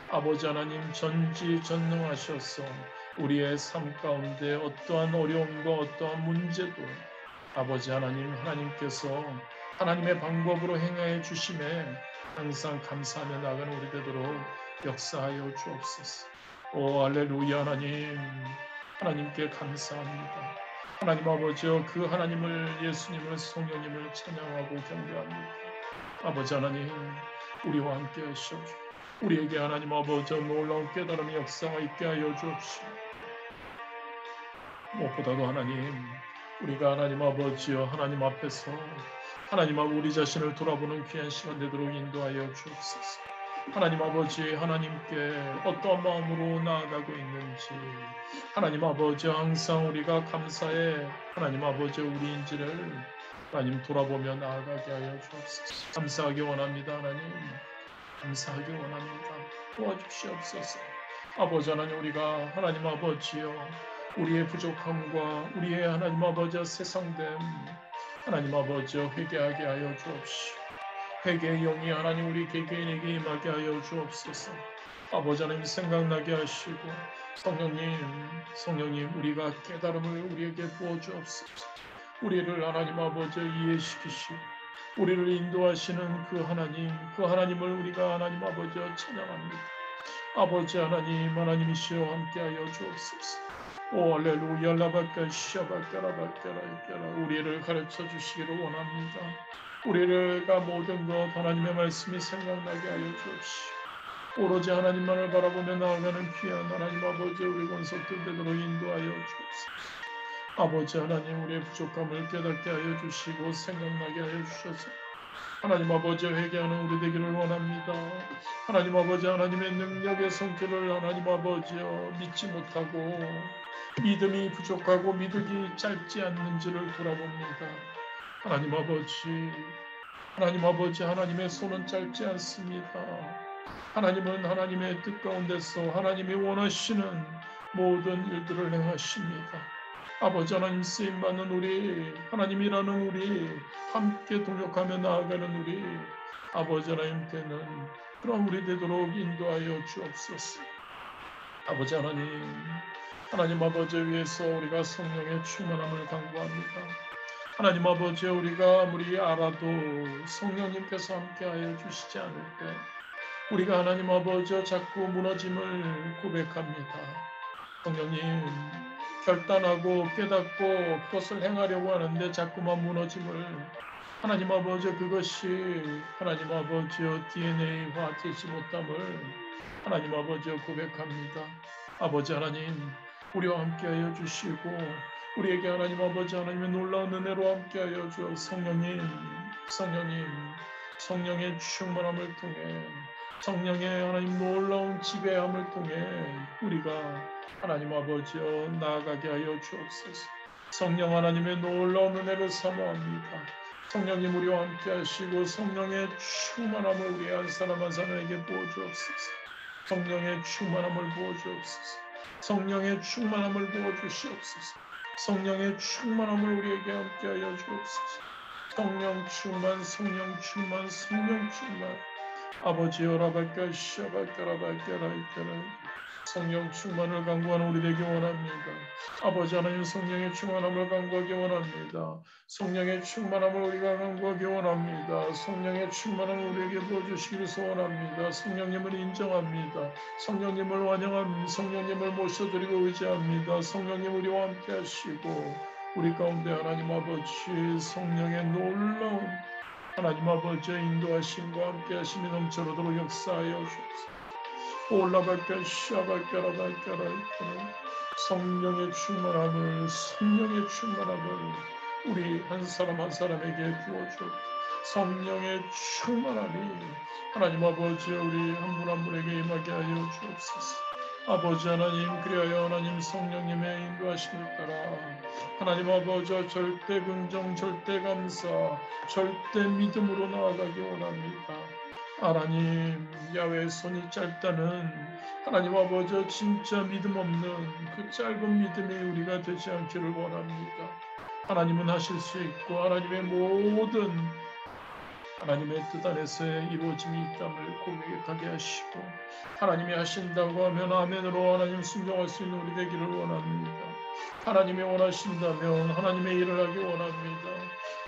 아버지 하나님 전지전능하셔서 우리의 삶 가운데 어떠한 어려움과 어떠한 문제도 아버지 하나님께서 하나님의 방법으로 행하여 주심에 항상 감사하며 나가는 우리 되도록 역사하여 주옵소서. 오 할렐루야. 하나님께 감사합니다. 하나님 아버지여 그 하나님을 예수님을 성령님을 찬양하고 경배합니다. 아버지 하나님 우리와 함께 하시옵소서. 우리에게 하나님 아버지 놀라운 깨달음의 역사가 있게 하여 주옵시오. 무엇보다도 우리가 하나님 아버지여 하나님 앞에서 하나님 아버지 우리 자신을 돌아보는 귀한 시간 되도록 인도하여 주옵소서. 하나님 아버지 하나님께 어떠한 마음으로 나아가고 있는지 하나님 아버지 항상 우리가 감사해 하나님 아버지 우리인지를 하나님 돌아보며 나아가게 하여 주옵소서. 감사하기 원합니다. 감사하기 원합니다. 도와주시옵소서. 아버지 하나님 우리가 하나님 아버지여 우리의 부족함과 우리의 하나님 아버지여 세상됨 하나님 아버지여 회개하게 하여 주옵시오. 회개의 영이 하나님 우리 개개인에게 임하게 하여 주옵소서. 아버지 하나님 생각나게 하시고 성령님 우리가 깨달음을 우리에게 부어주옵소서. 우리를 하나님 아버지 이해시키시고 우리를 인도하시는 그 하나님을 우리가 하나님 아버지여 찬양합니다. 아버지 하나님이시여 함께하여 주옵소서. 오 할렐루야 라바까 시아바까라바까라 우리를 가르쳐 주시기를 원합니다. 우리가 모든 것 하나님의 말씀이 생각나게 하여 주옵시오. 오로지 하나님만을 바라보며 나아가는 귀한 하나님 아버지, 우리 권속들 되도록 인도하여 주옵소서. 아버지 하나님, 우리의 부족함을 깨닫게 하여 주시고 생각나게 하여 주셔서 하나님 아버지, 회개하는 우리 되기를 원합니다. 하나님 아버지, 하나님의 능력의 손길을 하나님 아버지여 믿지 못하고 믿음이 부족하고 믿음이 짧지 않는지를 돌아봅니다. 하나님 아버지, 하나님 아버지, 하나님의 손은 짧지 않습니다. 하나님은 하나님의 뜻 가운데서 하나님이 원하시는 모든 일들을 행하십니다. 아버지 하나님, 쓰임받는 우리, 하나님이라는 우리, 함께 동역하며 나아가는 우리 아버지 하나님 되는 그런 우리 되도록 인도하여 주옵소서. 아버지 하나님, 하나님 아버지 위해서 우리가 성령의 충만함을 간구합니다. 하나님 아버지, 우리가 아무리 알아도 성령님께서 함께하여 주시지 않을 때 우리가 하나님 아버지 자꾸 무너짐을 고백합니다. 성령님, 결단하고 깨닫고 그것을 행하려고 하는데 자꾸만 무너짐을 하나님 아버지, 그것이 하나님 아버지의 DNA화 되지 못함을 하나님 아버지 고백합니다. 아버지 하나님, 우리와 함께하여 주시고 우리에게 하나님 아버지 하나님의 놀라운 은혜로 함께하여 주어 성령님, 성령의 충만함을 통해 성령의 하나님 놀라운 지배함을 통해 우리가 하나님 아버지여 나아가게 하여 주옵소서. 성령 하나님의 놀라운 은혜를 사모합니다. 성령님, 우리와 함께 하시고 성령의 충만함을 우리 한 사람 한 사람에게 부어주옵소서. 성령의 충만함을 부어주옵소서. 성령의 충만함을 부어주시옵소서. 성령의 충만함을 우리에게 함께 하여 주옵소서. 성령 충만, 성령 충만, 성령 충만. 아버지여, 라발까 샤발까라발까라이까라. 성령 충만을 간구하는 우리 되기 원합니다. 아버지 하나님, 성령의 충만함을 간구하기 원합니다. 성령의 충만함을 우리가 간구하기 원합니다. 성령의 충만함을 우리에게 부어주시기를 소원합니다. 성령님을 인정합니다. 성령님을 환영합니다. 성령님을 모셔드리고 의지합니다. 성령님, 우리와 함께 하시고 우리 가운데 하나님 아버지 성령의 놀라운 하나님 아버지의 인도하심과 함께 하심이 넘쳐나도록 역사하여 주옵소서. 올라갈까 샤발까라발까라이까라. 성령의 충만함을 우리 한 사람 한 사람에게 부어줘. 성령의 충만함이 하나님 아버지 우리 한 분 한 분에게 임하게 하여 주옵소서. 아버지 하나님, 그리하여 하나님 성령님의 인도하심을 따라 하나님 아버지 절대 긍정, 절대 감사, 절대 믿음으로 나아가기 원합니다. 하나님, 야외의 손이 짧다는 하나님 아버지 진짜 믿음 없는 그 짧은 믿음이 우리가 되지 않기를 원합니다. 하나님은 하실 수 있고 하나님의 모든 하나님의 뜻 안에서의 이루어짐이 있다를 고백하게 하시고 하나님이 하신다고 하면 아멘으로 하나님 순종할 수 있는 우리 되기를 원합니다. 하나님이 원하신다면 하나님의 일을 하기 원합니다.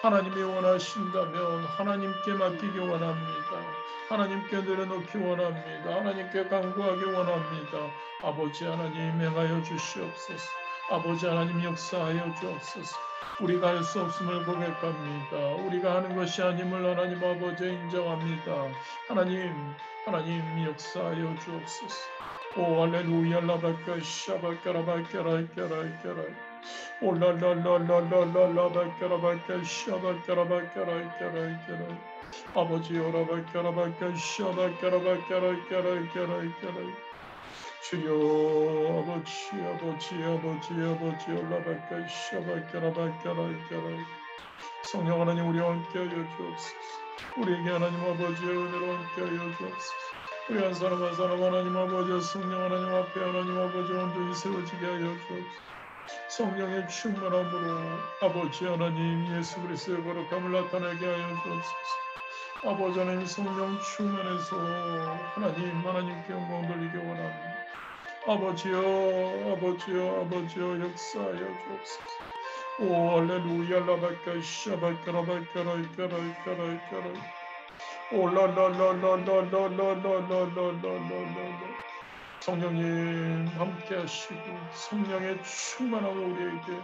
하나님이 원하신다면 하나님께 맡기기 원합니다. 하나님께 내려놓기 원합니다. 하나님께 간구하기 원합니다. 아버지 하나님, 행하여 주시옵소서. 아버지 하나님, 역사하여 주옵소서. 우리가 할 수 없음을 고백합니다. 우리가 하는 것이 아님을 하나님 아버지 인정합니다. 하나님 역사하여 주옵소서. 오 할렐루야 라바카 샤바카라바카라이카라이카라. 올랄랄랄랄랄랄라바카라바카 샤바카라바카라이카라이카라. 아버지여 라바카라바카 샤바카라바카라이카라이카라이카라. 주여 아버지 올라갈까 샤발까라발까라이까라. 성령 하나님, 우리와 함께하여 주옵소서. 우리에게 하나님 아버지의 은혜로 함께하여 주옵소서. 우리 한 사람 한 사람 하나님 아버지 성령 하나님 앞에 하나님 아버지 온전히 세워지게 하여 주옵소서. 성령의 충만함으로 아버지 하나님 예수 그리스도의 거룩함을 나타나게 하여 주옵소서. 아버지 하나님 성령 충만해서 하나님께 영광 돌리기 원합니다. 아버지여 역사하여 주옵소서. 오 할렐루야 라발까 샤발까라발까라이까라이까라이까라. 올라라라라라라라라라라라라. 성령님 함께 하시고 성령의 충만함을 우리에게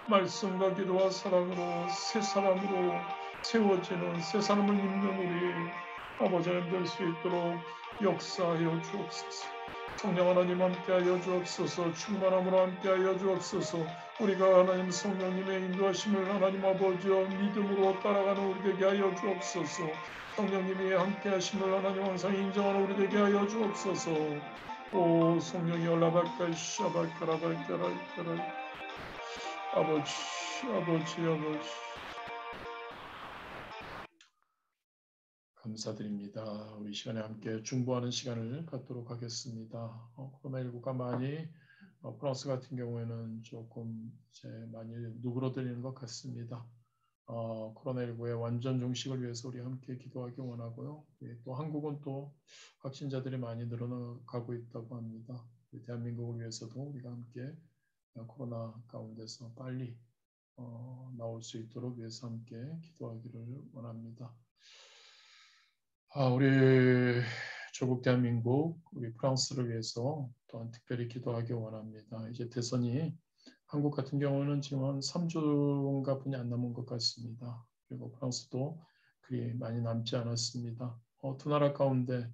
말씀과 기도와 사랑으로 새 사람으로 세워지는 새 사람을 입는 우리 아버지 하나님 될 수 있도록 역사하여 주옵소서. 성령 하나님 함께하여 주옵소서. 충만함으로 함께하여 주옵소서. 우리가 하나님 성령님의 인도하심을 하나님 아버지여 믿음으로 따라가는 우리 되게 하여 주옵소서. 성령님이 함께하심을 하나님 항상 인정하는 우리 되게 하여 주옵소서. 오 성령이 올라발까 샤발까라발까라이까라 아버지 감사드립니다. 우리 시간에 함께 중보하는 시간을 갖도록 하겠습니다. 코로나19가 많이 프랑스 같은 경우에는 조금 이제 많이 누그러들리는 것 같습니다. 코로나19의 완전 종식을 위해서 우리 함께 기도하기 원하고요. 또 한국은 또 확진자들이 많이 늘어나가고 있다고 합니다. 대한민국을 위해서도 우리가 함께 코로나 가운데서 빨리 나올 수 있도록 위해서 함께 기도하기를 원합니다. 우리 조국 대한민국, 우리 프랑스를 위해서 또한 특별히 기도하기 원합니다. 이제 대선이 한국 같은 경우는 지금 한 3주인가 분이 안 남은 것 같습니다. 그리고 프랑스도 그리 많이 남지 않았습니다. 두 나라 가운데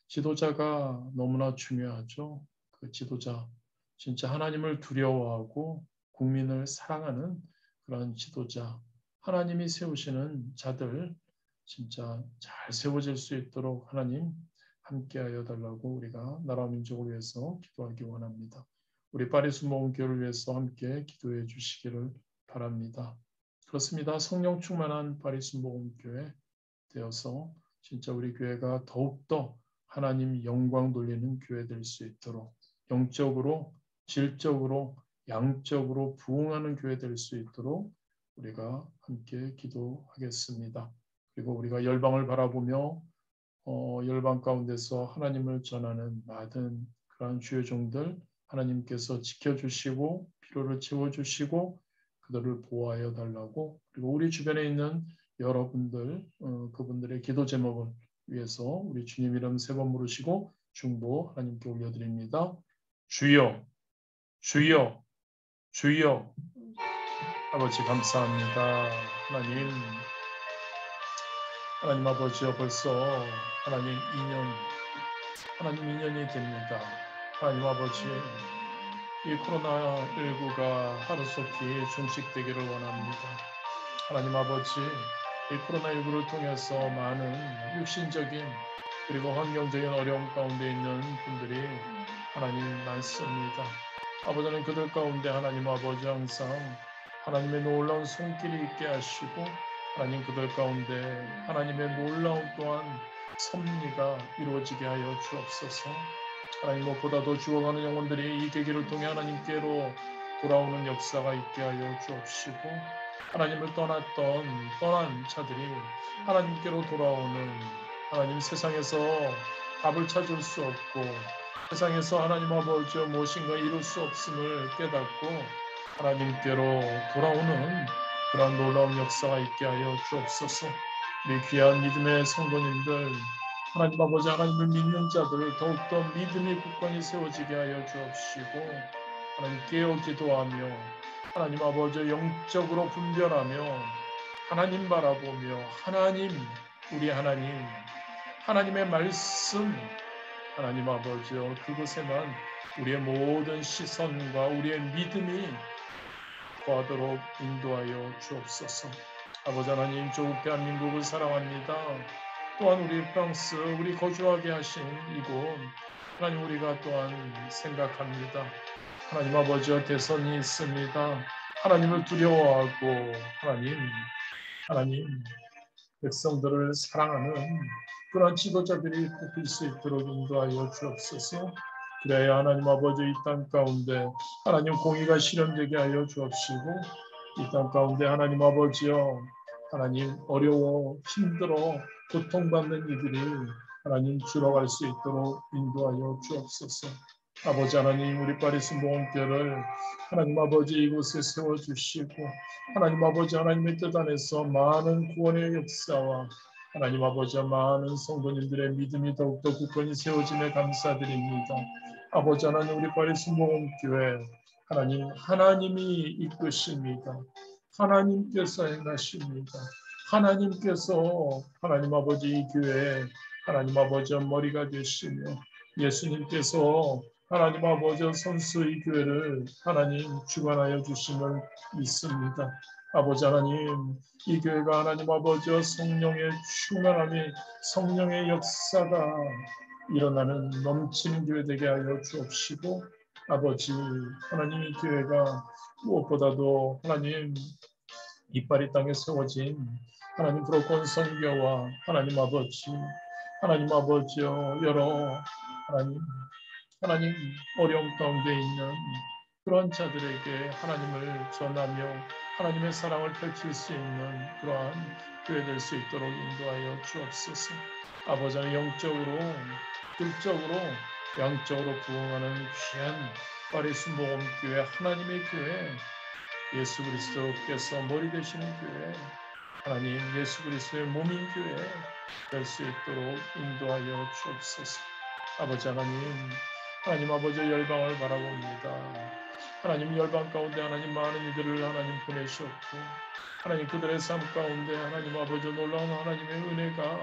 지도자가 너무나 중요하죠. 그 지도자, 진짜 하나님을 두려워하고 국민을 사랑하는 그런 지도자, 하나님이 세우시는 자들 진짜 잘 세워질 수 있도록 하나님 함께하여 달라고 우리가 나라 민족을 위해서 기도하기 원합니다. 우리 파리스 모험교회를 위해서 함께 기도해 주시기를 바랍니다. 그렇습니다. 성령 충만한 파리스 모험교회 되어서 진짜 우리 교회가 더욱더 하나님 영광 돌리는 교회 될 수 있도록 영적으로, 질적으로, 양적으로 부흥하는 교회 될 수 있도록 우리가 함께 기도하겠습니다. 그리고 우리가 열방을 바라보며 열방 가운데서 하나님을 전하는 많은 그러한 주의 종들 하나님께서 지켜주시고 필요를 채워주시고 그들을 보호하여 달라고 그리고 우리 주변에 있는 여러분들 그분들의 기도 제목을 위해서 우리 주님 이름 3번 부르시고 중보 하나님께 올려드립니다. 주여 주여 주여 아버지 감사합니다. 하나님 아버지여 벌써 하나님 2년이 됩니다. 하나님 아버지 이 코로나19가 하루속히 종식되기를 원합니다. 하나님 아버지 이 코로나19를 통해서 많은 육신적인 그리고 환경적인 어려움 가운데 있는 분들이 하나님 많습니다. 아버지는 그들 가운데 하나님 아버지 항상 하나님의 놀라운 손길이 있게 하시고 하나님 그들 가운데 하나님의 놀라운 또한 섭리가 이루어지게 하여 주옵소서. 하나님 무엇보다도 죽어가는 영혼들이 이 계기를 통해 하나님께로 돌아오는 역사가 있게 하여 주옵시고 하나님을 떠난 자들이 하나님께로 돌아오는 하나님 세상에서 답을 찾을 수 없고 세상에서 하나님 아버지 무엇인가 이룰 수 없음을 깨닫고 하나님께로 돌아오는 그런 놀라운 역사가 있게 하여 주옵소서. 우리 귀한 믿음의 성도님들 하나님 아버지 하나님을 믿는 자들 더욱더 믿음이 굳건히 세워지게 하여 주옵시고 하나님 깨어 기도하며 하나님 아버지 영적으로 분별하며 하나님 바라보며 우리 하나님의 말씀 하나님 아버지여 그곳에만 우리의 모든 시선과 우리의 믿음이 거하도록 인도하여 주옵소서. 아버지 하나님 조국 대한민국을 사랑합니다. 또한 우리 프랑스 우리 거주하게 하신 이곳 하나님 우리가 또한 생각합니다. 하나님 아버지와 대선이 있습니다. 하나님을 두려워하고 하나님 백성들을 사랑하는 그런 지도자들이 뽑힐 수 있도록 인도하여 주옵소서. 그래야 하나님 아버지 이 땅 가운데 하나님 공의가 실현되게 하여 주옵시고 이 땅 가운데 하나님 아버지여 하나님 어려워 힘들어 고통받는 이들이 하나님 줄어갈 수 있도록 인도하여 주옵소서. 아버지 하나님 우리 파리스 모험교회를 하나님 아버지 이곳에 세워주시고 하나님 아버지 하나님의 뜻 안에서 많은 구원의 역사와 하나님 아버지와 많은 성도님들의 믿음이 더욱더 굳건히 세워짐에 감사드립니다. 아버지 하나님 우리 파리스 모험교회 하나님이 이끄십니다. 하나님께서 행하십니다. 하나님께서 하나님 아버지 이 교회에 하나님 아버지의 머리가 되시며 예수님께서 하나님 아버지의 선수 이 교회를 하나님 주관하여 주심을 믿습니다. 아버지 하나님, 이 교회가 하나님 아버지의 성령의 충만함이 성령의 역사가 일어나는 넘치는 교회 되게 하여 주옵시고 아버지 하나님 이 교회가 무엇보다도 하나님 이빨이 땅에 세워진 하나님 브로큰 선교와 하나님 아버지여 여러 하나님 어려움 가운데 있는 그러한 자들에게 하나님을 전하며 하나님의 사랑을 펼칠 수 있는 그러한 교회 될 수 있도록 인도하여 주옵소서. 아버지는 영적으로, 질적으로, 양적으로 부흥하는 귀한 파리스 모험교회 하나님의 교회 예수 그리스도께서 머리 되시는 교회 하나님 예수 그리스도의 몸인 교회 될 수 있도록 인도하여 주옵소서. 아버지 하나님 아버지 열방을 바라봅니다. 하나님 열방 가운데 하나님 많은 이들을 하나님 보내셨고 하나님 그들의 삶 가운데 하나님 아버지 놀라운 하나님의 은혜가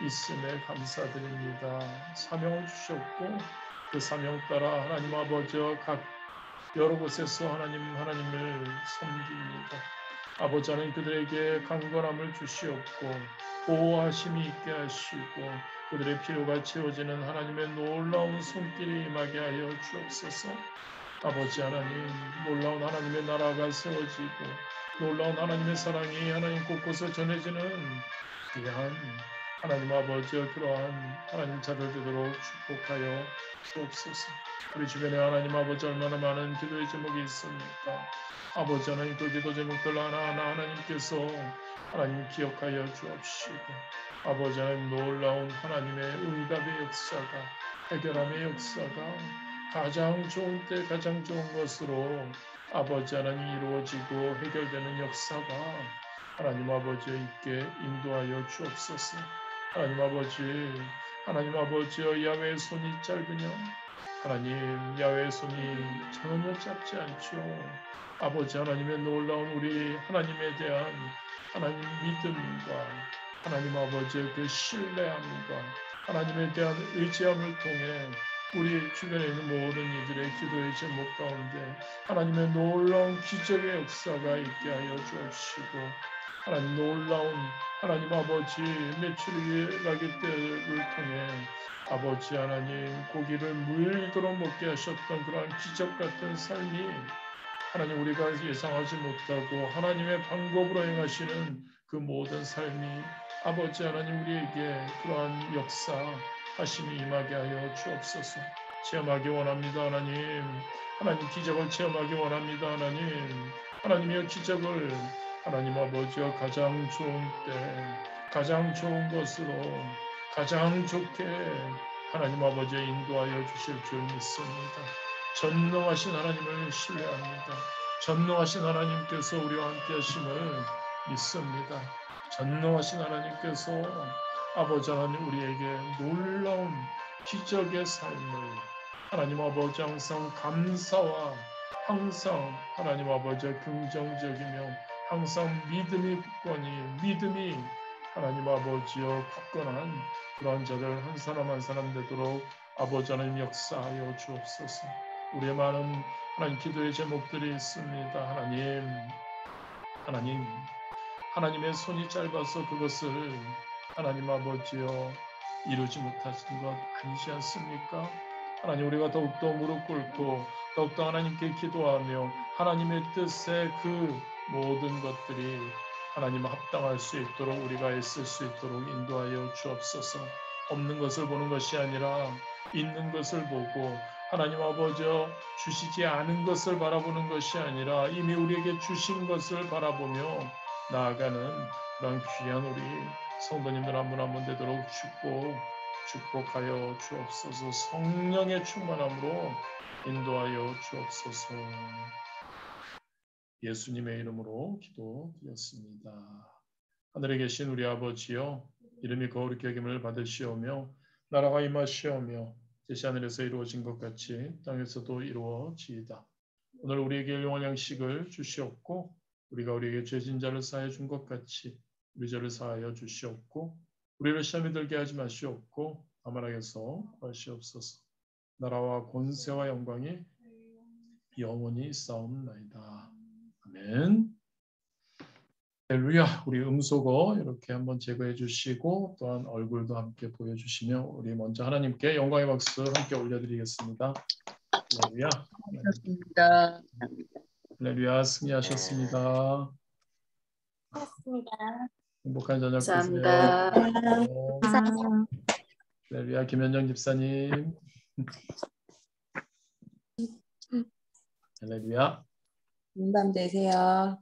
있음에 감사드립니다. 사명을 주셨고 그 사명 따라 하나님 아버지와 각 여러 곳에서 하나님을 섬깁니다. 아버지 하나님 그들에게 강건함을 주시옵고 보호하심이 있게 하시고 그들의 필요가 채워지는 하나님의 놀라운 손길이 임하게 하여 주옵소서. 아버지 하나님 놀라운 하나님의 나라가 세워지고 놀라운 하나님의 사랑이 하나님 곳곳에 전해지는 귀한 하나님 아버지의 그러한 하나님 자들 되도록 축복하여 주옵소서. 우리 주변에 하나님 아버지 얼마나 많은 기도의 제목이 있습니까? 아버지 하나님 그 기도 제목들 하나하나 하나님께서 하나님 기억하여 주옵시고 아버지 하나님 놀라운 하나님의 응답의 역사가 해결함의 역사가 가장 좋은 때 가장 좋은 것으로 아버지 하나님 이루어지고 해결되는 역사가 하나님 아버지에 있게 인도하여 주옵소서. 하나님 아버지여 야훼의 손이 짧으냐 하나님 야훼의 손이 전혀 짧지 않죠. 아버지 하나님의 놀라운 우리 하나님에 대한 하나님 믿음과 하나님 아버지의 그 신뢰함과 하나님에 대한 의지함을 통해 우리 주변에 있는 모든 이들의 기도의 제목 가운데 하나님의 놀라운 기적의 역사가 있게 하여 주옵시고 하나님 놀라운 하나님 아버지 메추리라기 때를 통해 아버지 하나님 고기를 물도록 먹게 하셨던 그러한 기적 같은 삶이 하나님 우리가 예상하지 못하고 하나님의 방법으로 행하시는 그 모든 삶이 아버지 하나님 우리에게 그러한 역사 하심이 임하게 하여 주옵소서. 체험하기 원합니다. 하나님 기적을 체험하기 원합니다. 하나님의 기적을 하나님 아버지와 가장 좋은 때 가장 좋은 것으로 가장 좋게 하나님 아버지의 인도하여 주실 줄 믿습니다. 전능하신 하나님을 신뢰합니다. 전능하신 하나님께서 우리와 함께 하심을 믿습니다. 전능하신 하나님께서 아버지 하나님 우리에게 놀라운 기적의 삶을 하나님 아버지 항상 감사와 항상 하나님 아버지의 긍정적이며 항상 믿음이 하나님 아버지여 굳건한 그러한 자들 한 사람 한 사람 되도록 아버지 하나님 역사하여 주옵소서. 우리의 많은 하나님 기도의 제목들이 있습니다. 하나님의 손이 짧아서 그것을 하나님 아버지여 이루지 못하신 것 아니지 않습니까? 하나님 우리가 더욱더 무릎 꿇고 더욱더 하나님께 기도하며 하나님의 뜻에 그 모든 것들이 하나님 합당할 수 있도록 우리가 애쓸 수 있도록 인도하여 주옵소서. 없는 것을 보는 것이 아니라 있는 것을 보고 하나님 아버지여 주시지 않은 것을 바라보는 것이 아니라 이미 우리에게 주신 것을 바라보며 나아가는 그런 귀한 우리 성도님들 한 분 한 분 되도록 축복하여 주옵소서. 성령의 충만함으로 인도하여 주옵소서. 예수님의 이름으로 기도드렸습니다. 하늘에 계신 우리 아버지여 이름이 거룩히 여김을 받으시오며 나라가 임하시오며 뜻이 하늘에서 이루어진 것 같이 땅에서도 이루어지이다. 오늘 우리에게 일용할 양식을 주시옵고 우리가 우리에게 죄진 자를 사하여 준 것 같이 우리 죄를 사하여 주시옵고 우리를 시험에 들게 하지 마시옵고 다만 악에서 구하시옵소서. 나라와 권세와 영광이 영원히 싸움나이다. 아멘. 할렐루야. 우리 음소거 이렇게 한번 제거해 주시고 또한 얼굴도 함께 보여주시며 우리 먼저 하나님께 영광의 박수 함께 올려드리겠습니다. 할렐루야. 감사합니다. 할렐루야. 승리하셨습니다. 고맙습니다. 행복한 저녁 되세요. 감사합니다. 할렐루야. 김현정 집사님. 할렐루야. 건강 되세요.